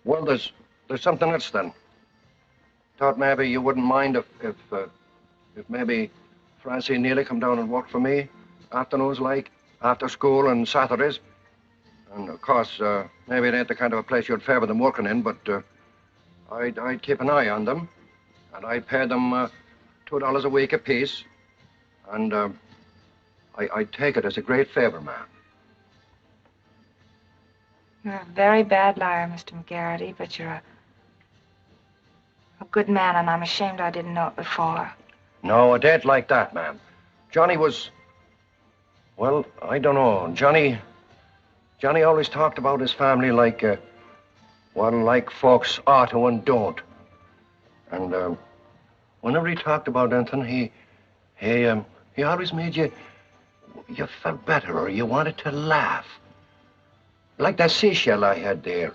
I: Well, there's something else then. Thought maybe you wouldn't mind if maybe Francie and Neely come down and work for me afternoons like, after school and Saturdays. And of course, maybe it ain't the kind of a place you'd favor them working in, but I'd keep an eye on them. And I'd pay them $2 a week apiece. And I'd take it as a great favor, ma'am.
A: You're a very bad liar, Mr. McGarity, but you're a good man, and I'm ashamed I didn't know it before.
I: No, it ain't like that, ma'am. Johnny was... Well, I don't know. Johnny always talked about his family like, well, like folks ought to and don't. And whenever he talked about anything, he always made you felt better or you wanted to laugh. Like that seashell I had there.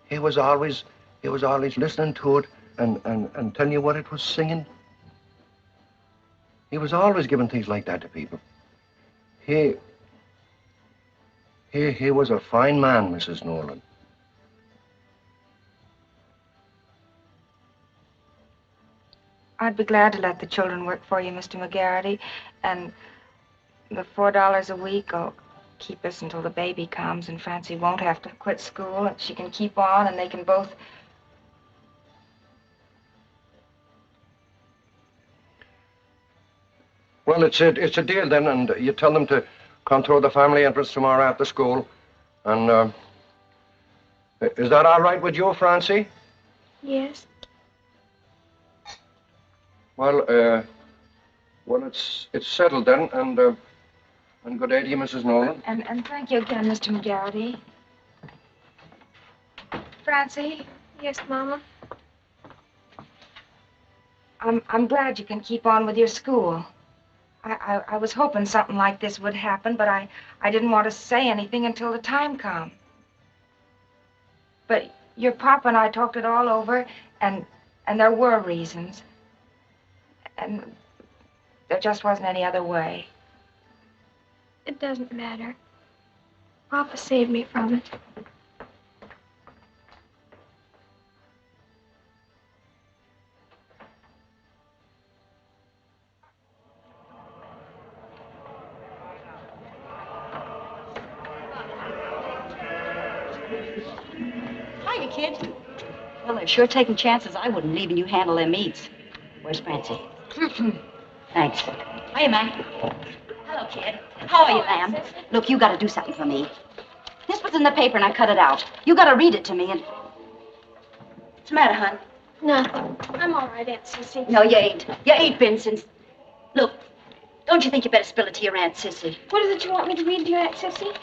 I: He was always listening to it and telling you what it was singing. He was always giving things like that to people. He was a fine man, Mrs. Nolan.
A: I'd be glad to let the children work for you, Mr. McGarity, and the $4 a week will keep us until the baby comes, and Francie won't have to quit school, and she can keep on, and they can both...
I: Well, it's a deal then, and you tell them to come through the family entrance tomorrow after school. And, is that all right with you, Francie?
C: Yes.
I: Well, it's settled then, and good day to you, Mrs. Nolan.
A: And thank you again, Mr. McGarity. Francie?
C: Yes, Mama?
A: I'm glad you can keep on with your school. I was hoping something like this would happen, but I didn't want to say anything until the time come. But your papa and I talked it all over, and there were reasons. And there just wasn't any other way.
C: It doesn't matter. Papa saved me from it.
N: Hiya, kid. Well, they're sure taking chances I wouldn't leaving you handle them eats. Where's Francie? Thanks. Hiya, Mac. Hello, kid. How are you, ma'am? Look, you gotta do something for me. This was in the paper and I cut it out. You gotta read it to me and... What's the matter, hon?
C: Nothing. I'm all right, Aunt Sissy.
N: No, you ain't. You ain't been since... Look, don't you think you better spill it to your Aunt Sissy?
C: What is it you want me to read to you, Aunt Sissy?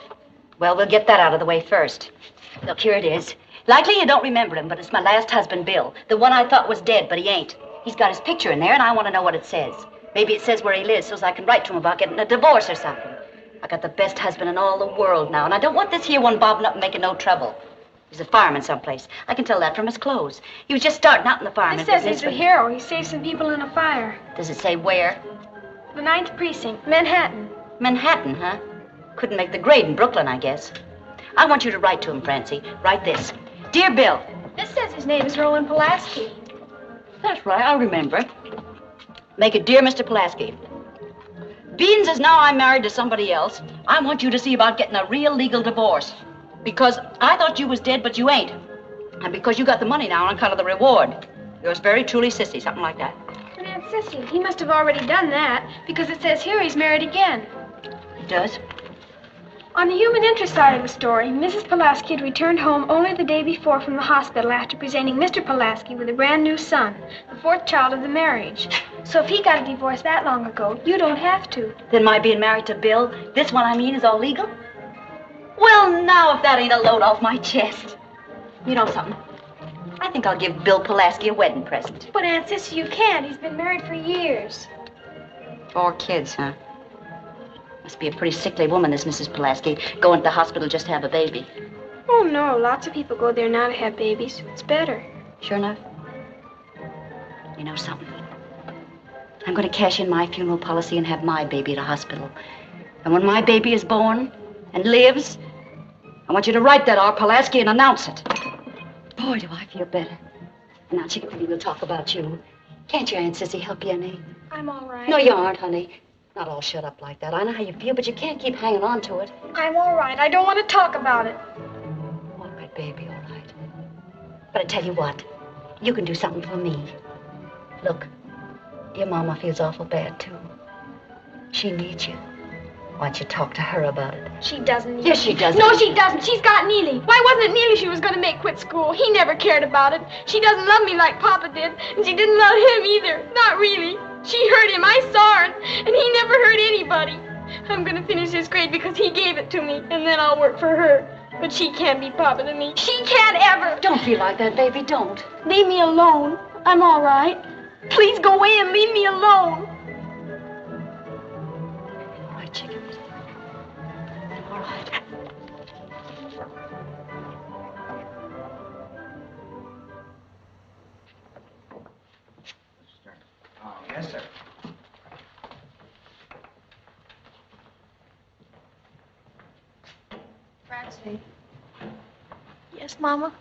N: Well, we'll get that out of the way first. Look, here it is. Likely you don't remember him, but it's my last husband, Bill. The one I thought was dead, but he ain't. He's got his picture in there, and I want to know what it says. Maybe it says where he lives, so I can write to him about getting a divorce or something. I got the best husband in all the world now, and I don't want this here one bobbing up and making no trouble. He's a fireman someplace. I can tell that from his clothes. He was just starting out in the fireman
C: It says
N: business.
C: he's a hero. He saved some people in a fire.
N: Does it say where?
C: The 9th Precinct, Manhattan.
N: Manhattan, huh? Couldn't make the grade in Brooklyn, I guess. I want you to write to him, Francie. Write this. Dear Bill.
C: This says his name is Roland Pulaski.
N: That's right, I remember. Make it Dear Mr. Pulaski. Beans is now I'm married to somebody else. I want you to see about getting a real legal divorce. Because I thought you was dead, but you ain't. And because you got the money now on account of the reward. Yours very truly, Sissy, something like that.
C: But Aunt Sissy, he must have already done that, because it says here he's married again.
N: does.
C: On the human interest side of the story, Mrs. Pulaski had returned home only the day before from the hospital after presenting Mr. Pulaski with a brand new son, the fourth child of the marriage. So if he got a divorce that long ago, you don't have to.
N: Then my being married to Bill, this one I mean, is all legal? Well, now if that ain't a load off my chest. You know something? I think I'll give Bill Pulaski a wedding present.
C: But Aunt Sissy, you can't. He's been married for years.
N: 4 kids, huh? Must be a pretty sickly woman, this Mrs. Pulaski, going to the hospital just to have a baby.
C: Oh, no. Lots of people go there now to have babies. It's better.
N: Sure enough. You know something? I'm going to cash in my funeral policy and have my baby at a hospital. And when my baby is born and lives, I want you to write that R. Pulaski and announce it. Boy, do I feel better. Now, Chickadee, we'll talk about you. Can't your Aunt Sissy help you any?
C: I'm all right.
N: No, you aren't, honey. Not all shut up like that. I know how you feel, but you can't keep hanging on to it.
C: I'm all right. I don't want to talk about it.
N: All right, baby, all right. But I tell you what, you can do something for me. Look, your mama feels awful bad, too. She needs you. Why don't you talk to her about it?
C: She doesn't need
N: Yes, she doesn't.
C: No, she doesn't. She's got Neely. Why wasn't it Neely she was going to make quit school? He never cared about it. She doesn't love me like Papa did, and she didn't love him either. Not really. She hurt him. I saw her, and he never hurt anybody. I'm going to finish this grade because he gave it to me, and then I'll work for her. But she can't be Papa to me. She can't ever.
N: Don't feel like that, baby. Don't.
C: Leave me alone. I'm all right. Please go away and leave me alone.
N: All right, chicken. All right.
H: Oh, yes, sir.
C: Francie. Yes, Mama?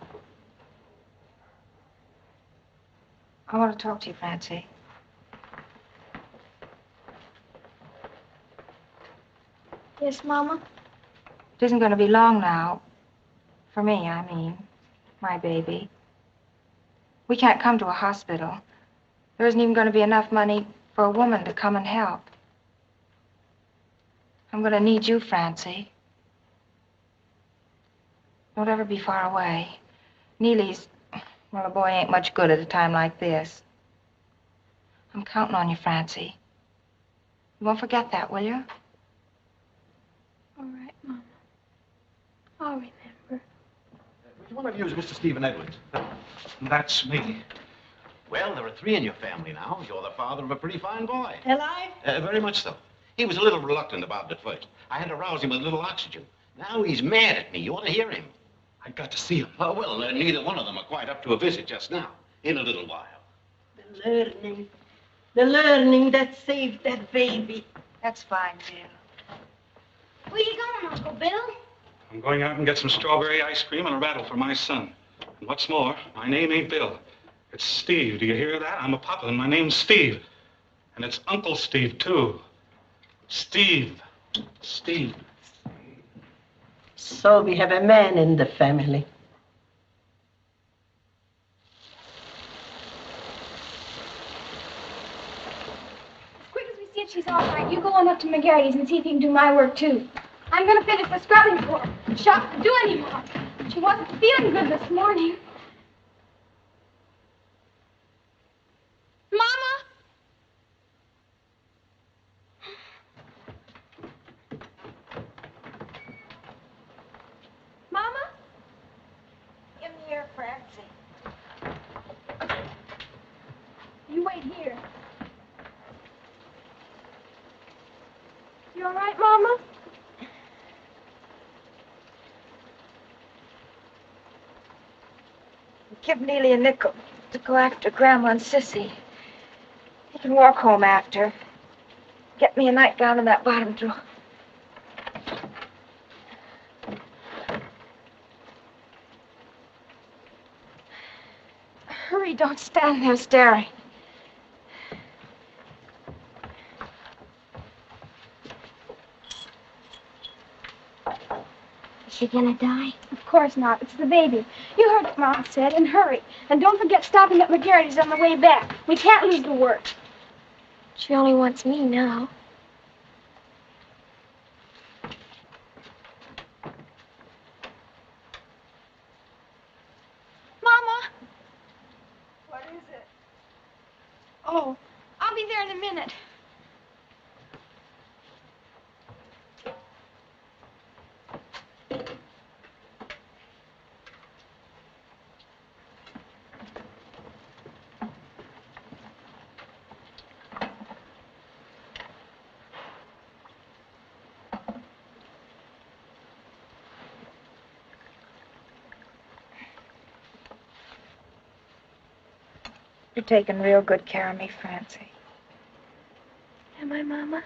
A: I want to talk to you, Francie.
C: Yes, Mama?
A: It isn't going to be long now. For me, I mean. My baby. We can't come to a hospital. There isn't even going to be enough money for a woman to come and help. I'm going to need you, Francie. Don't ever be far away. Neely's, well, a boy ain't much good at a time like this. I'm counting on you, Francie. You won't forget that, will you?
C: All right, Mama. I'll remember.
P: Which one of you is Mr. Stephen Edwards?
U: That's me.
P: Well, there are 3 in your family now. You're the father of a pretty fine boy.
O: Alive?
P: Very much so. He was a little reluctant about it at first. I had to rouse him with a little oxygen. Now he's mad at me. You ought to hear him.
U: I got to see him.
P: Oh, well, neither one of them are quite up to a visit just now. In a little while.
O: The learning that saved that baby.
A: That's fine, Bill.
B: Where you going, Uncle Bill?
U: I'm going out and get some strawberry ice cream and a rattle for my son. And what's more, my name ain't Bill. It's Steve. Do you hear that? I'm a papa, and my name's Steve. And it's Uncle Steve, too. Steve. Steve.
O: So we have a man in the family.
C: As quick as we see if she's all right, you go on up to McGuire's and see if you can do my work, too. I'm going to finish the scrubbing for her. Shop to do anymore. She wasn't feeling good this morning. Mama? Mama?
A: Come here, Francie.
C: You wait here. You all right, Mama?
A: Give Neely a nickel to go after Grandma and Sissy. He can walk home after. Get me a nightgown in that bottom drawer. Hurry, don't stand there staring.
C: Is she gonna die? Of course not. It's the baby. You heard what Mom said, and hurry. And don't forget stopping at McGuire's on the way back. We can't lose the work. She only wants me now. minute.
A: You're taking real good care of me, Francie.
C: Am I, Mama?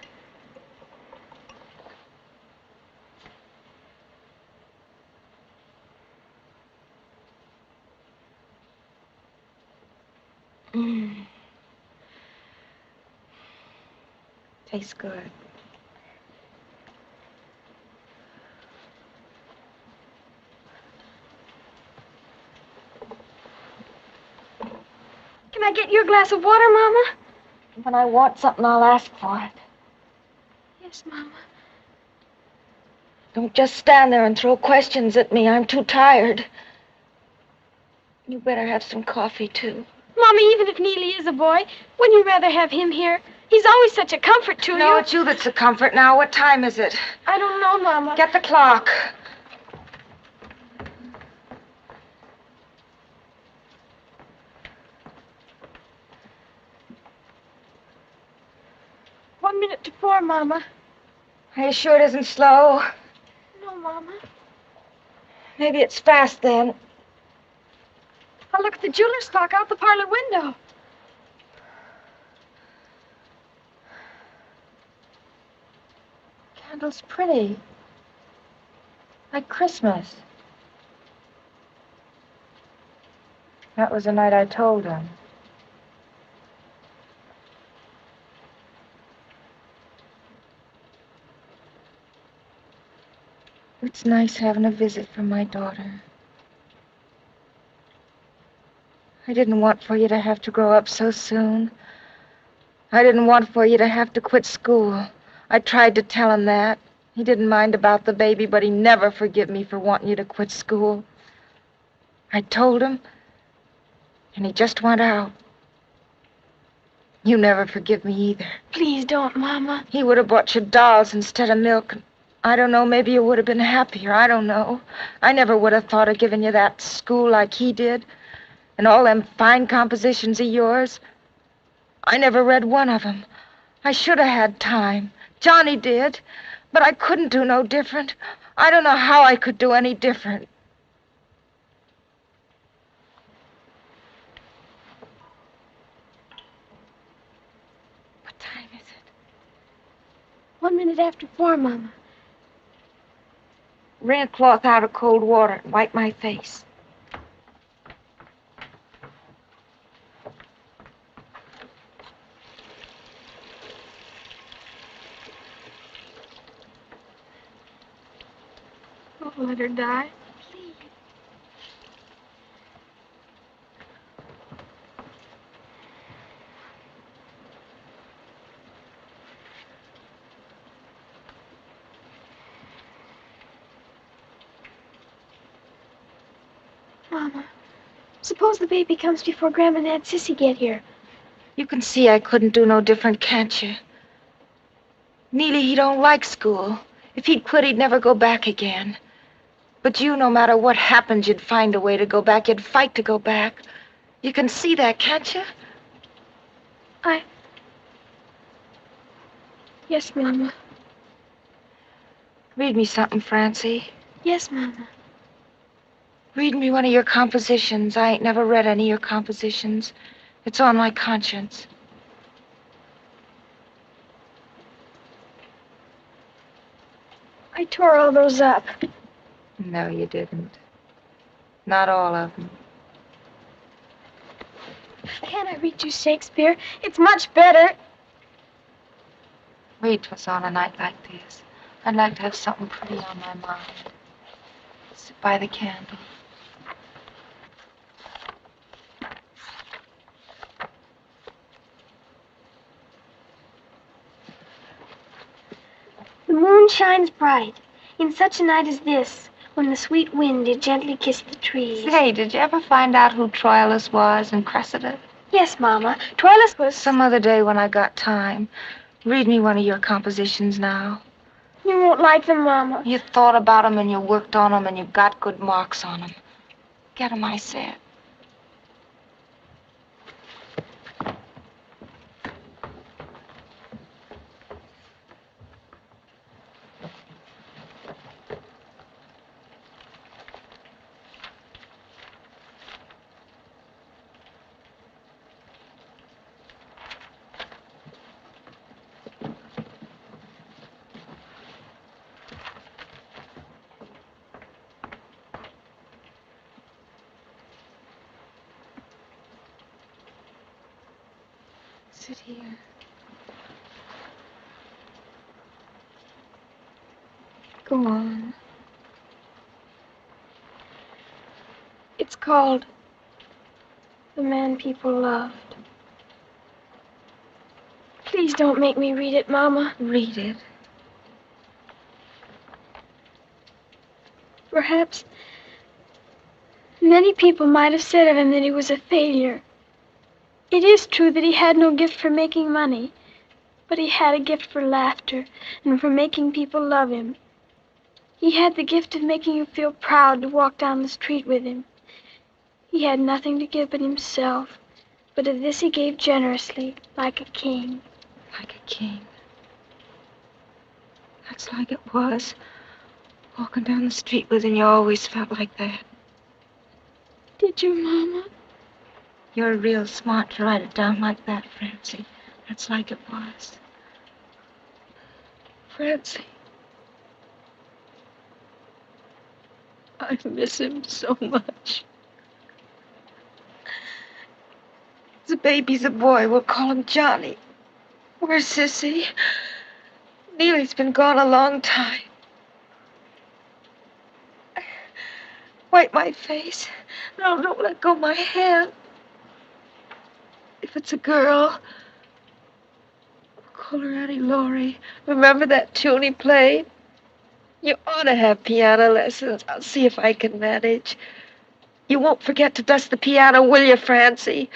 A: Tastes good.
C: Can I get you a glass of water, Mama?
A: When I want something, I'll ask for it.
C: Yes, Mama.
A: Don't just stand there and throw questions at me. I'm too tired. You better have some coffee, too.
C: Mommy, even if Neely is a boy, wouldn't you rather have him here? He's always such a comfort to you.
A: No, it's you that's a comfort now. What time is it?
C: I don't know, Mama.
A: Get the clock.
C: One minute to 4, Mama.
A: Are you sure it isn't slow?
C: No, Mama.
A: Maybe it's fast, then.
C: I'll look at the jeweler's clock out the parlor window.
A: Candle's pretty. Like Christmas. That was the night I told him. It's nice having a visit from my daughter. I didn't want for you to have to grow up so soon. I didn't want for you to have to quit school. I tried to tell him that. He didn't mind about the baby, but he never forgave me for wanting you to quit school. I told him, and he just went out. You never forgive me either.
C: Please don't, Mama.
A: He would have bought you dolls instead of milk. I don't know, maybe you would have been happier. I don't know. I never would have thought of giving you that school like he did. And all them fine compositions of yours. I never read one of them. I should have had time. Johnny did. But I couldn't do no different. I don't know how I could do any different. What time is it?
C: 1 minute after 4, Mama.
A: Wring a cloth out of cold water and wipe my face.
C: Don't let her die. Please. Mama, suppose the baby comes before Grandma and Aunt Sissy get here.
A: You can see I couldn't do no different, can't you? Neely, he don't like school. If he'd quit, he'd never go back again. But you, no matter what happened, you'd find a way to go back. You'd fight to go back. You can see that, can't you?
C: Yes, Mama.
A: Read me something, Francie.
C: Yes, Mama.
A: Read me one of your compositions. I ain't never read any of your compositions. It's on my conscience.
C: I tore all those up.
A: No, you didn't. Not all of them.
C: Can't I read you Shakespeare? It's much better.
A: Wait till it's on a night like this. I'd like to have something pretty on my mind. Sit by the candle.
C: The moon shines bright in such a night as this, when the sweet wind did gently kiss the trees.
A: Say, did you ever find out who Troilus was and Cressida?
C: Yes, Mama. Troilus was...
A: Some other day when I got time. Read me one of your compositions now.
C: You won't like them, Mama.
A: You thought about them and you worked on them and you got good marks on them. Get them, I said. Sit here. Go on.
C: It's called The Man People Loved. Please don't make me read it, Mama.
A: Read it.
C: Perhaps many people might have said of him that he was a failure. It is true that he had no gift for making money, but he had a gift for laughter and for making people love him. He had the gift of making you feel proud to walk down the street with him. He had nothing to give but himself, but of this he gave generously, like a king.
A: Like a king. That's like it was. Walking down the street with him, you always felt like that.
C: Did you, Mama?
A: You're real smart to write it down like that, Francie. That's like it was. Francie. I miss him so much. The baby's a boy. We'll call him Johnny. Where's Sissy? Neely's been gone a long time. Wipe my face. No, don't let go of my hand. If it's a girl, we'll call her Auntie Laurie. Remember that tune he played? You ought to have piano lessons. I'll see if I can manage. You won't forget to dust the piano, will you, Francie?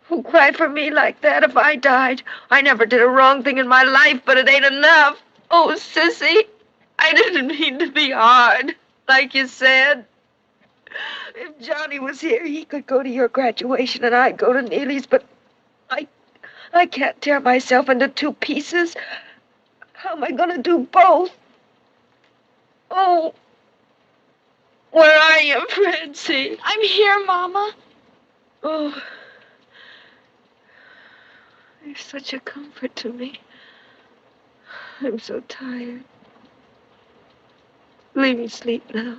A: Who'd cry for me like that if I died? I never did a wrong thing in my life, but it ain't enough. Oh, Sissy, I didn't mean to be hard, like you said. If Johnny was here, he could go to your graduation and I'd go to Neely's, but I can't tear myself into two pieces. How am I going to do both? Oh, where are you, Francie?
C: I'm here, Mama.
A: Oh, you're such a comfort to me. I'm so tired. Leave me sleep now.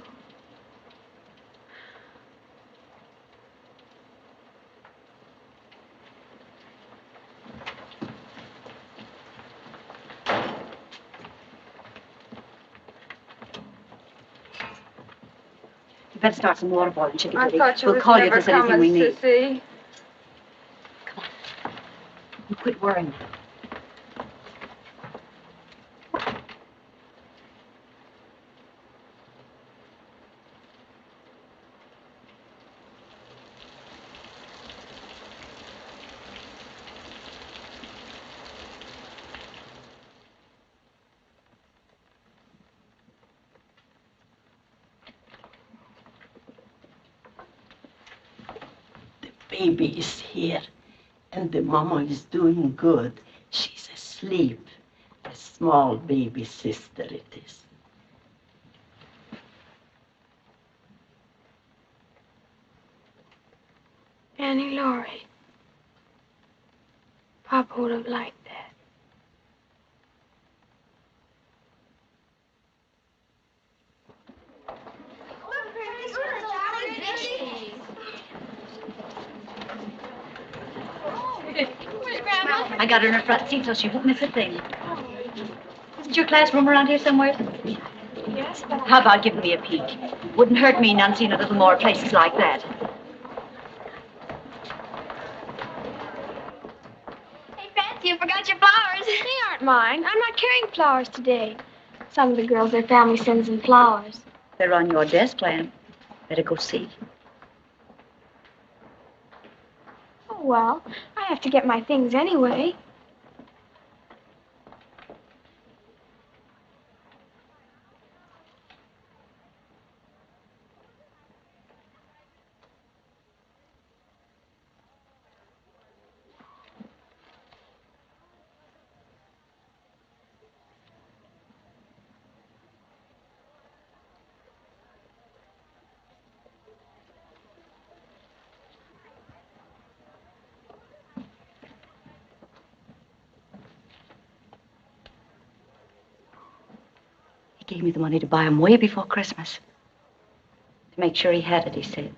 N: You better start some water boiling, Chickadee.
A: I thought you
N: We'll
A: was
N: call you
A: never
N: if there's anything
A: coming,
N: we need.
A: Sissy.
N: You quit worrying.
O: Baby is here, and the mama is doing good. She's asleep. A small baby sister it is.
C: Annie Laurie. Papa would have liked that.
N: I got her in her front seat so she won't miss a thing. Isn't your classroom around here somewhere?
C: Yes, but...
N: How about giving me a peek? Wouldn't hurt me none seeing a little more places like that.
C: Hey, Fancy, you forgot your flowers. They aren't mine. I'm not carrying flowers today. Some of the girls, their family sends them flowers.
N: They're on your desk, Lan. Better go see.
C: Oh, Oh, well, I have to get my things anyway.
N: He gave me the money to buy him way before Christmas. To make sure he had it, he said.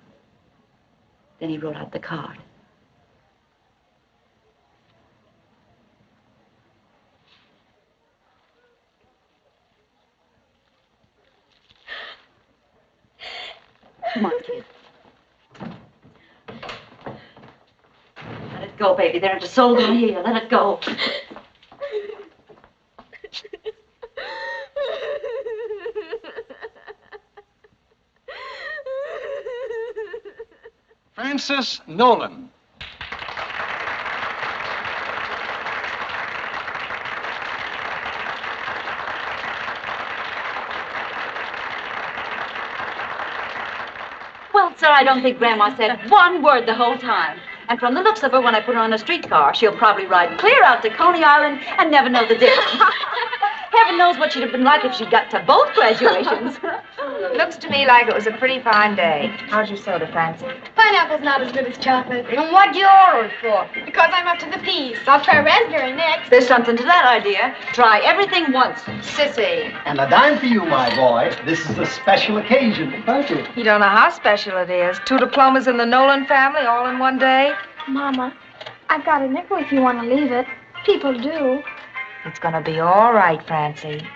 N: Then he wrote out the card. Come on, kid. Let it go, baby. There ain't a soul down here. Let it go.
Q: Francis Nolan.
N: Well, sir, I don't think Grandma said one word the whole time. And from the looks of her, when I put her on a streetcar, she'll probably ride clear out to Coney Island and never know the difference. Heaven knows what she'd have been like if she'd got to both graduations.
A: Looks to me like it was a pretty fine day. How's your soda, Francie?
C: Pineapple's not as good as chocolate.
A: And what'd you order it for?
C: Because I'm up to the peas. I'll try raspberry next.
N: There's something to that idea. Try everything once.
A: Sissy.
V: And a dime for you, my boy. This is a special occasion. Thank you.
A: You don't know how special it is. 2 diplomas in the Nolan family all in one day.
C: Mama, I've got a nickel if you want to leave it. People do.
A: It's gonna be all right, Francie.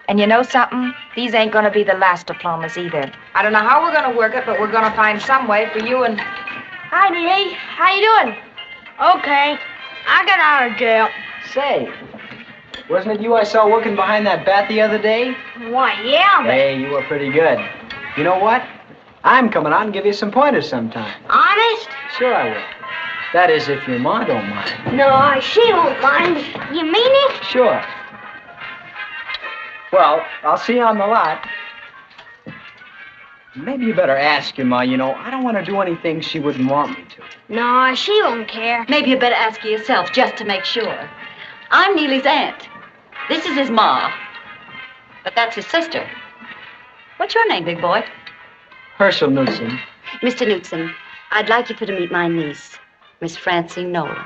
A: And you know something? These ain't gonna be the last diplomas either. I don't know how we're gonna work it, but we're gonna find some way for you and...
B: Hi, Dee. How you doing? Okay. I got out of jail.
W: Say, wasn't it you I saw working behind that bat the other day?
B: Why, yeah, but...
W: Hey, you were pretty good. You know what? I'm coming out and give you some pointers sometime.
B: Honest?
W: Sure I will. That is, if your ma don't mind.
B: No, she won't mind. You mean it?
W: Sure. Well, I'll see you on the lot. Maybe you better ask your ma. You know, I don't want to do anything she wouldn't want me to.
B: No, she won't care.
N: Maybe you better ask her yourself, just to make sure. I'm Neely's aunt. This is his ma. But that's his sister. What's your name, big boy?
W: Herschel Knudsen.
N: Mr. Knudsen, I'd like you to meet my niece, Miss Francie Nolan.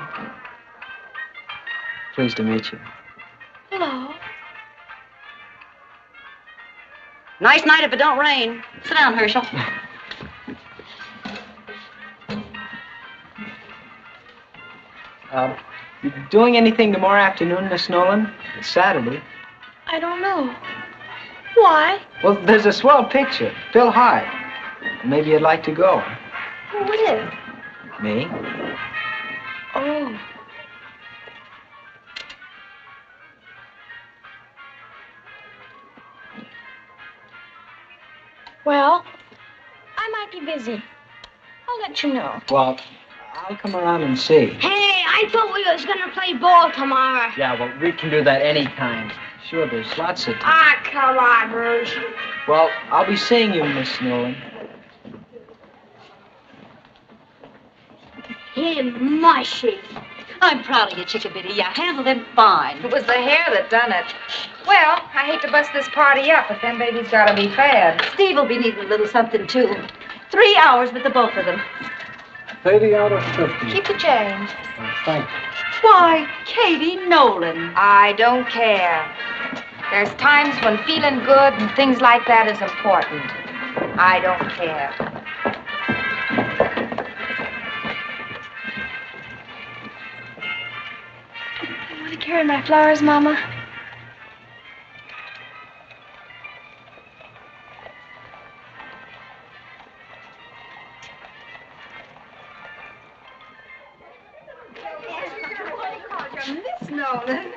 W: Pleased to meet you.
C: Hello.
N: Nice night if it don't rain. Sit down, Herschel.
W: You doing anything tomorrow afternoon, Miss Nolan? It's Saturday.
C: I don't know. Why?
W: Well, there's a swell picture. Phil Hart. Maybe you'd like to go.
C: Who is?
W: Me?
C: Oh. Well, I might be busy. I'll let you know.
W: Well, I'll come around and see.
B: Hey, I thought we was gonna play ball tomorrow.
W: Yeah, well, we can do that anytime. Sure, there's lots of time.
B: Ah, come on, Hershey.
W: Well, I'll be seeing you, Miss Nolan.
B: Hey, mushy.
N: I'm proud of you, Chickabiddy. You handled him fine.
A: It was the hair that done it. Well, I hate to bust this party up, but them babies gotta be fed.
N: Steve will be needing a little something, too. 3 hours with the both of them.
W: 30 out of 50.
A: Keep the change.
W: Thank you.
N: Why, Katie Nolan.
A: I don't care. There's times when feeling good and things like that is important. I don't care.
C: You want to carry my flowers, Mama?
A: Miss Nolan.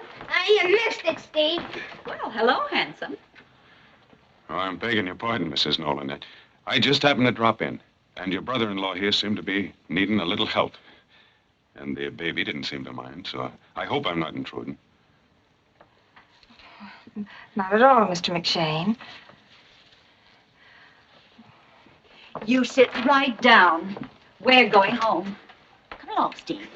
B: You missed it, Steve.
N: Well, hello, handsome.
M: Oh, I'm begging your pardon, Mrs. Nolan. I just happened to drop in, and your brother-in-law here seemed to be needing a little help.
T: And the baby didn't seem to mind, so I hope I'm not intruding.
A: Not at all, Mr. McShane.
N: You sit right down. We're going home. Come along, Steve.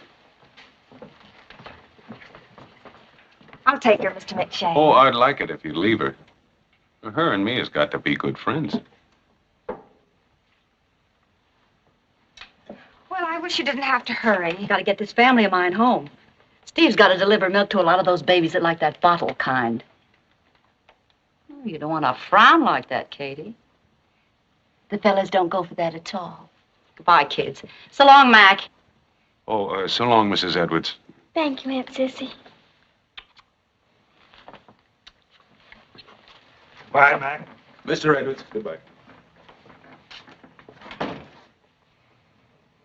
A: I'll take her, Mr. McShane.
T: Oh, I'd like it if you'd leave her. Her and me has got to be good friends.
A: Well, I wish you didn't have to hurry.
N: You gotta get this family of mine home. Steve's gotta deliver milk to a lot of those babies that like that bottle kind. Oh, you don't want to frown like that, Katie. The fellas don't go for that at all. Goodbye, kids. So long, Mac.
T: Oh, so long, Mrs. Edwards.
C: Thank you, Aunt Sissy.
T: Bye, Mac. Mr. Edwards, goodbye.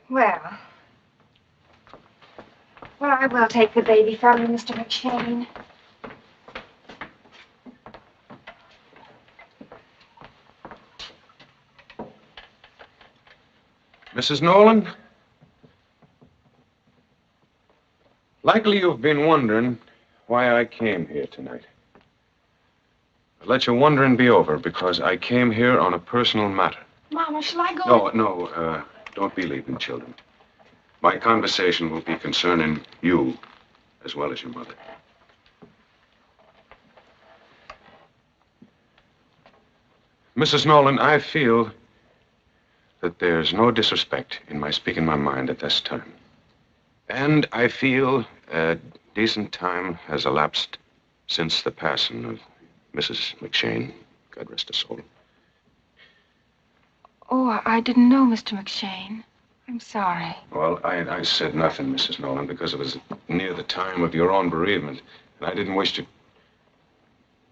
A: Well, I will take the baby from you, Mr. McShane.
T: Mrs. Nolan? Likely you've been wondering why I came here tonight. But let your wondering be over, because I came here on a personal matter.
C: Mama, shall I go?
T: No, don't be leaving, children. My conversation will be concerning you as well as your mother. Mrs. Nolan, I feel that there's no disrespect in my speaking my mind at this time. And I feel a decent time has elapsed since the passing of Mrs. McShane, God rest her soul.
A: Oh, I didn't know, Mr. McShane. I'm sorry.
T: Well, I said nothing, Mrs. Nolan, because it was near the time of your own bereavement, and I didn't wish to...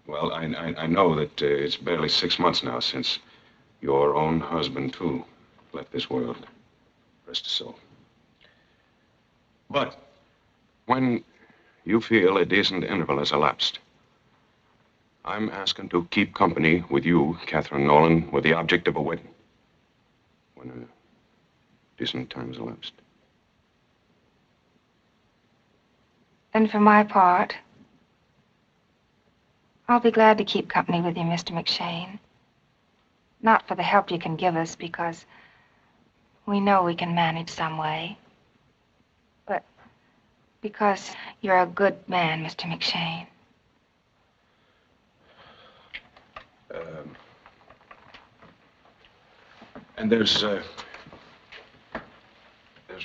T: Well, I know that it's barely 6 months now since your own husband, too, left this world. Rest his soul. But when you feel a decent interval has elapsed, I'm asking to keep company with you, Catherine Nolan, with the object of a wedding. When a decent time has elapsed.
A: And for my part, I'll be glad to keep company with you, Mr. McShane. Not for the help you can give us, because we know we can manage some way. But because you're a good man, Mr. McShane.
T: And there's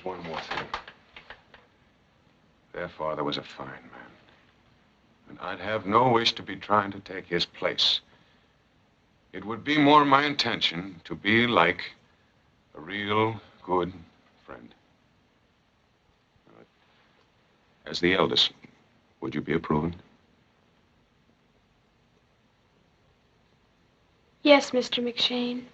T: one more thing. Their father was a fine man. And I'd have no wish to be trying to take his place. It would be more my intention to be like a real good friend. As the eldest, would you be approving?
C: Yes, Mr. McShane.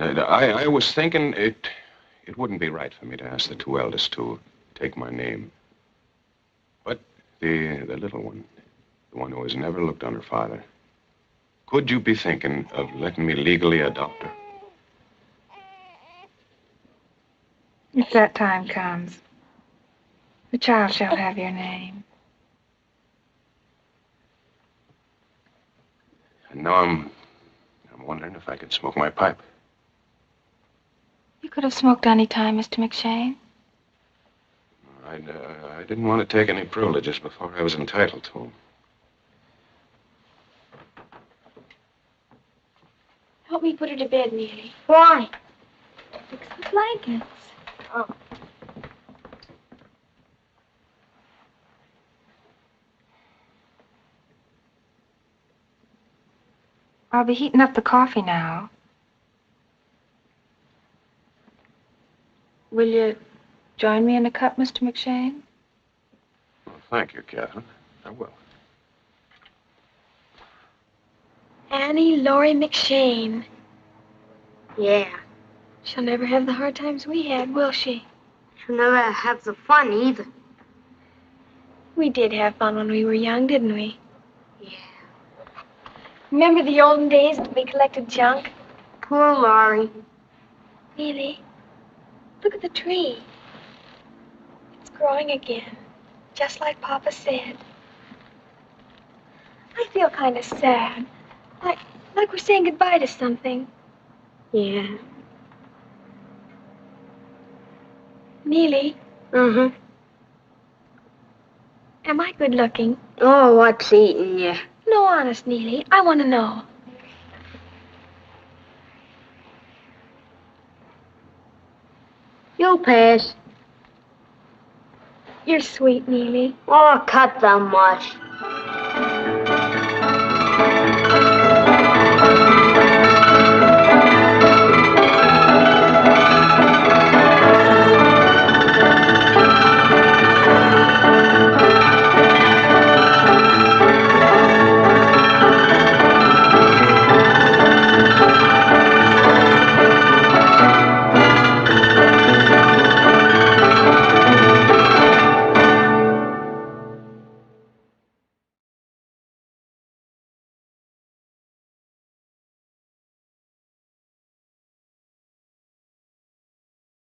T: I was thinking it wouldn't be right for me to ask the two eldest to take my name. But the little one, the one who has never looked on her father, could you be thinking of letting me legally adopt her?
A: If that time comes, the child shall have your name.
T: And now I'm wondering if I could smoke my pipe.
A: You could have smoked any time, Mr. McShane.
T: I didn't want to take any privileges before I was entitled to them.
C: Help me put her to bed, Neely.
B: Why?
C: Fix the blankets.
B: Oh.
A: I'll be heating up the coffee now. Will you join me in a cup, Mr. McShane?
T: Well, thank you, Catherine. I will.
C: Annie Laurie McShane.
B: Yeah.
C: She'll never have the hard times we had, will she?
B: She'll never have the fun either.
C: We did have fun when we were young, didn't we?
B: Yeah.
C: Remember the olden days when we collected junk?
B: Poor Laurie.
C: Neely, look at the tree. It's growing again, just like Papa said. I feel kind of sad, like we're saying goodbye to something.
B: Yeah.
C: Neely,
B: Mm-hmm.
C: am I good looking?
B: Oh, what's eating you?
C: No, honest, Neely, I want to know.
B: You pass.
C: You're sweet, Neely.
B: Oh, cut the mush.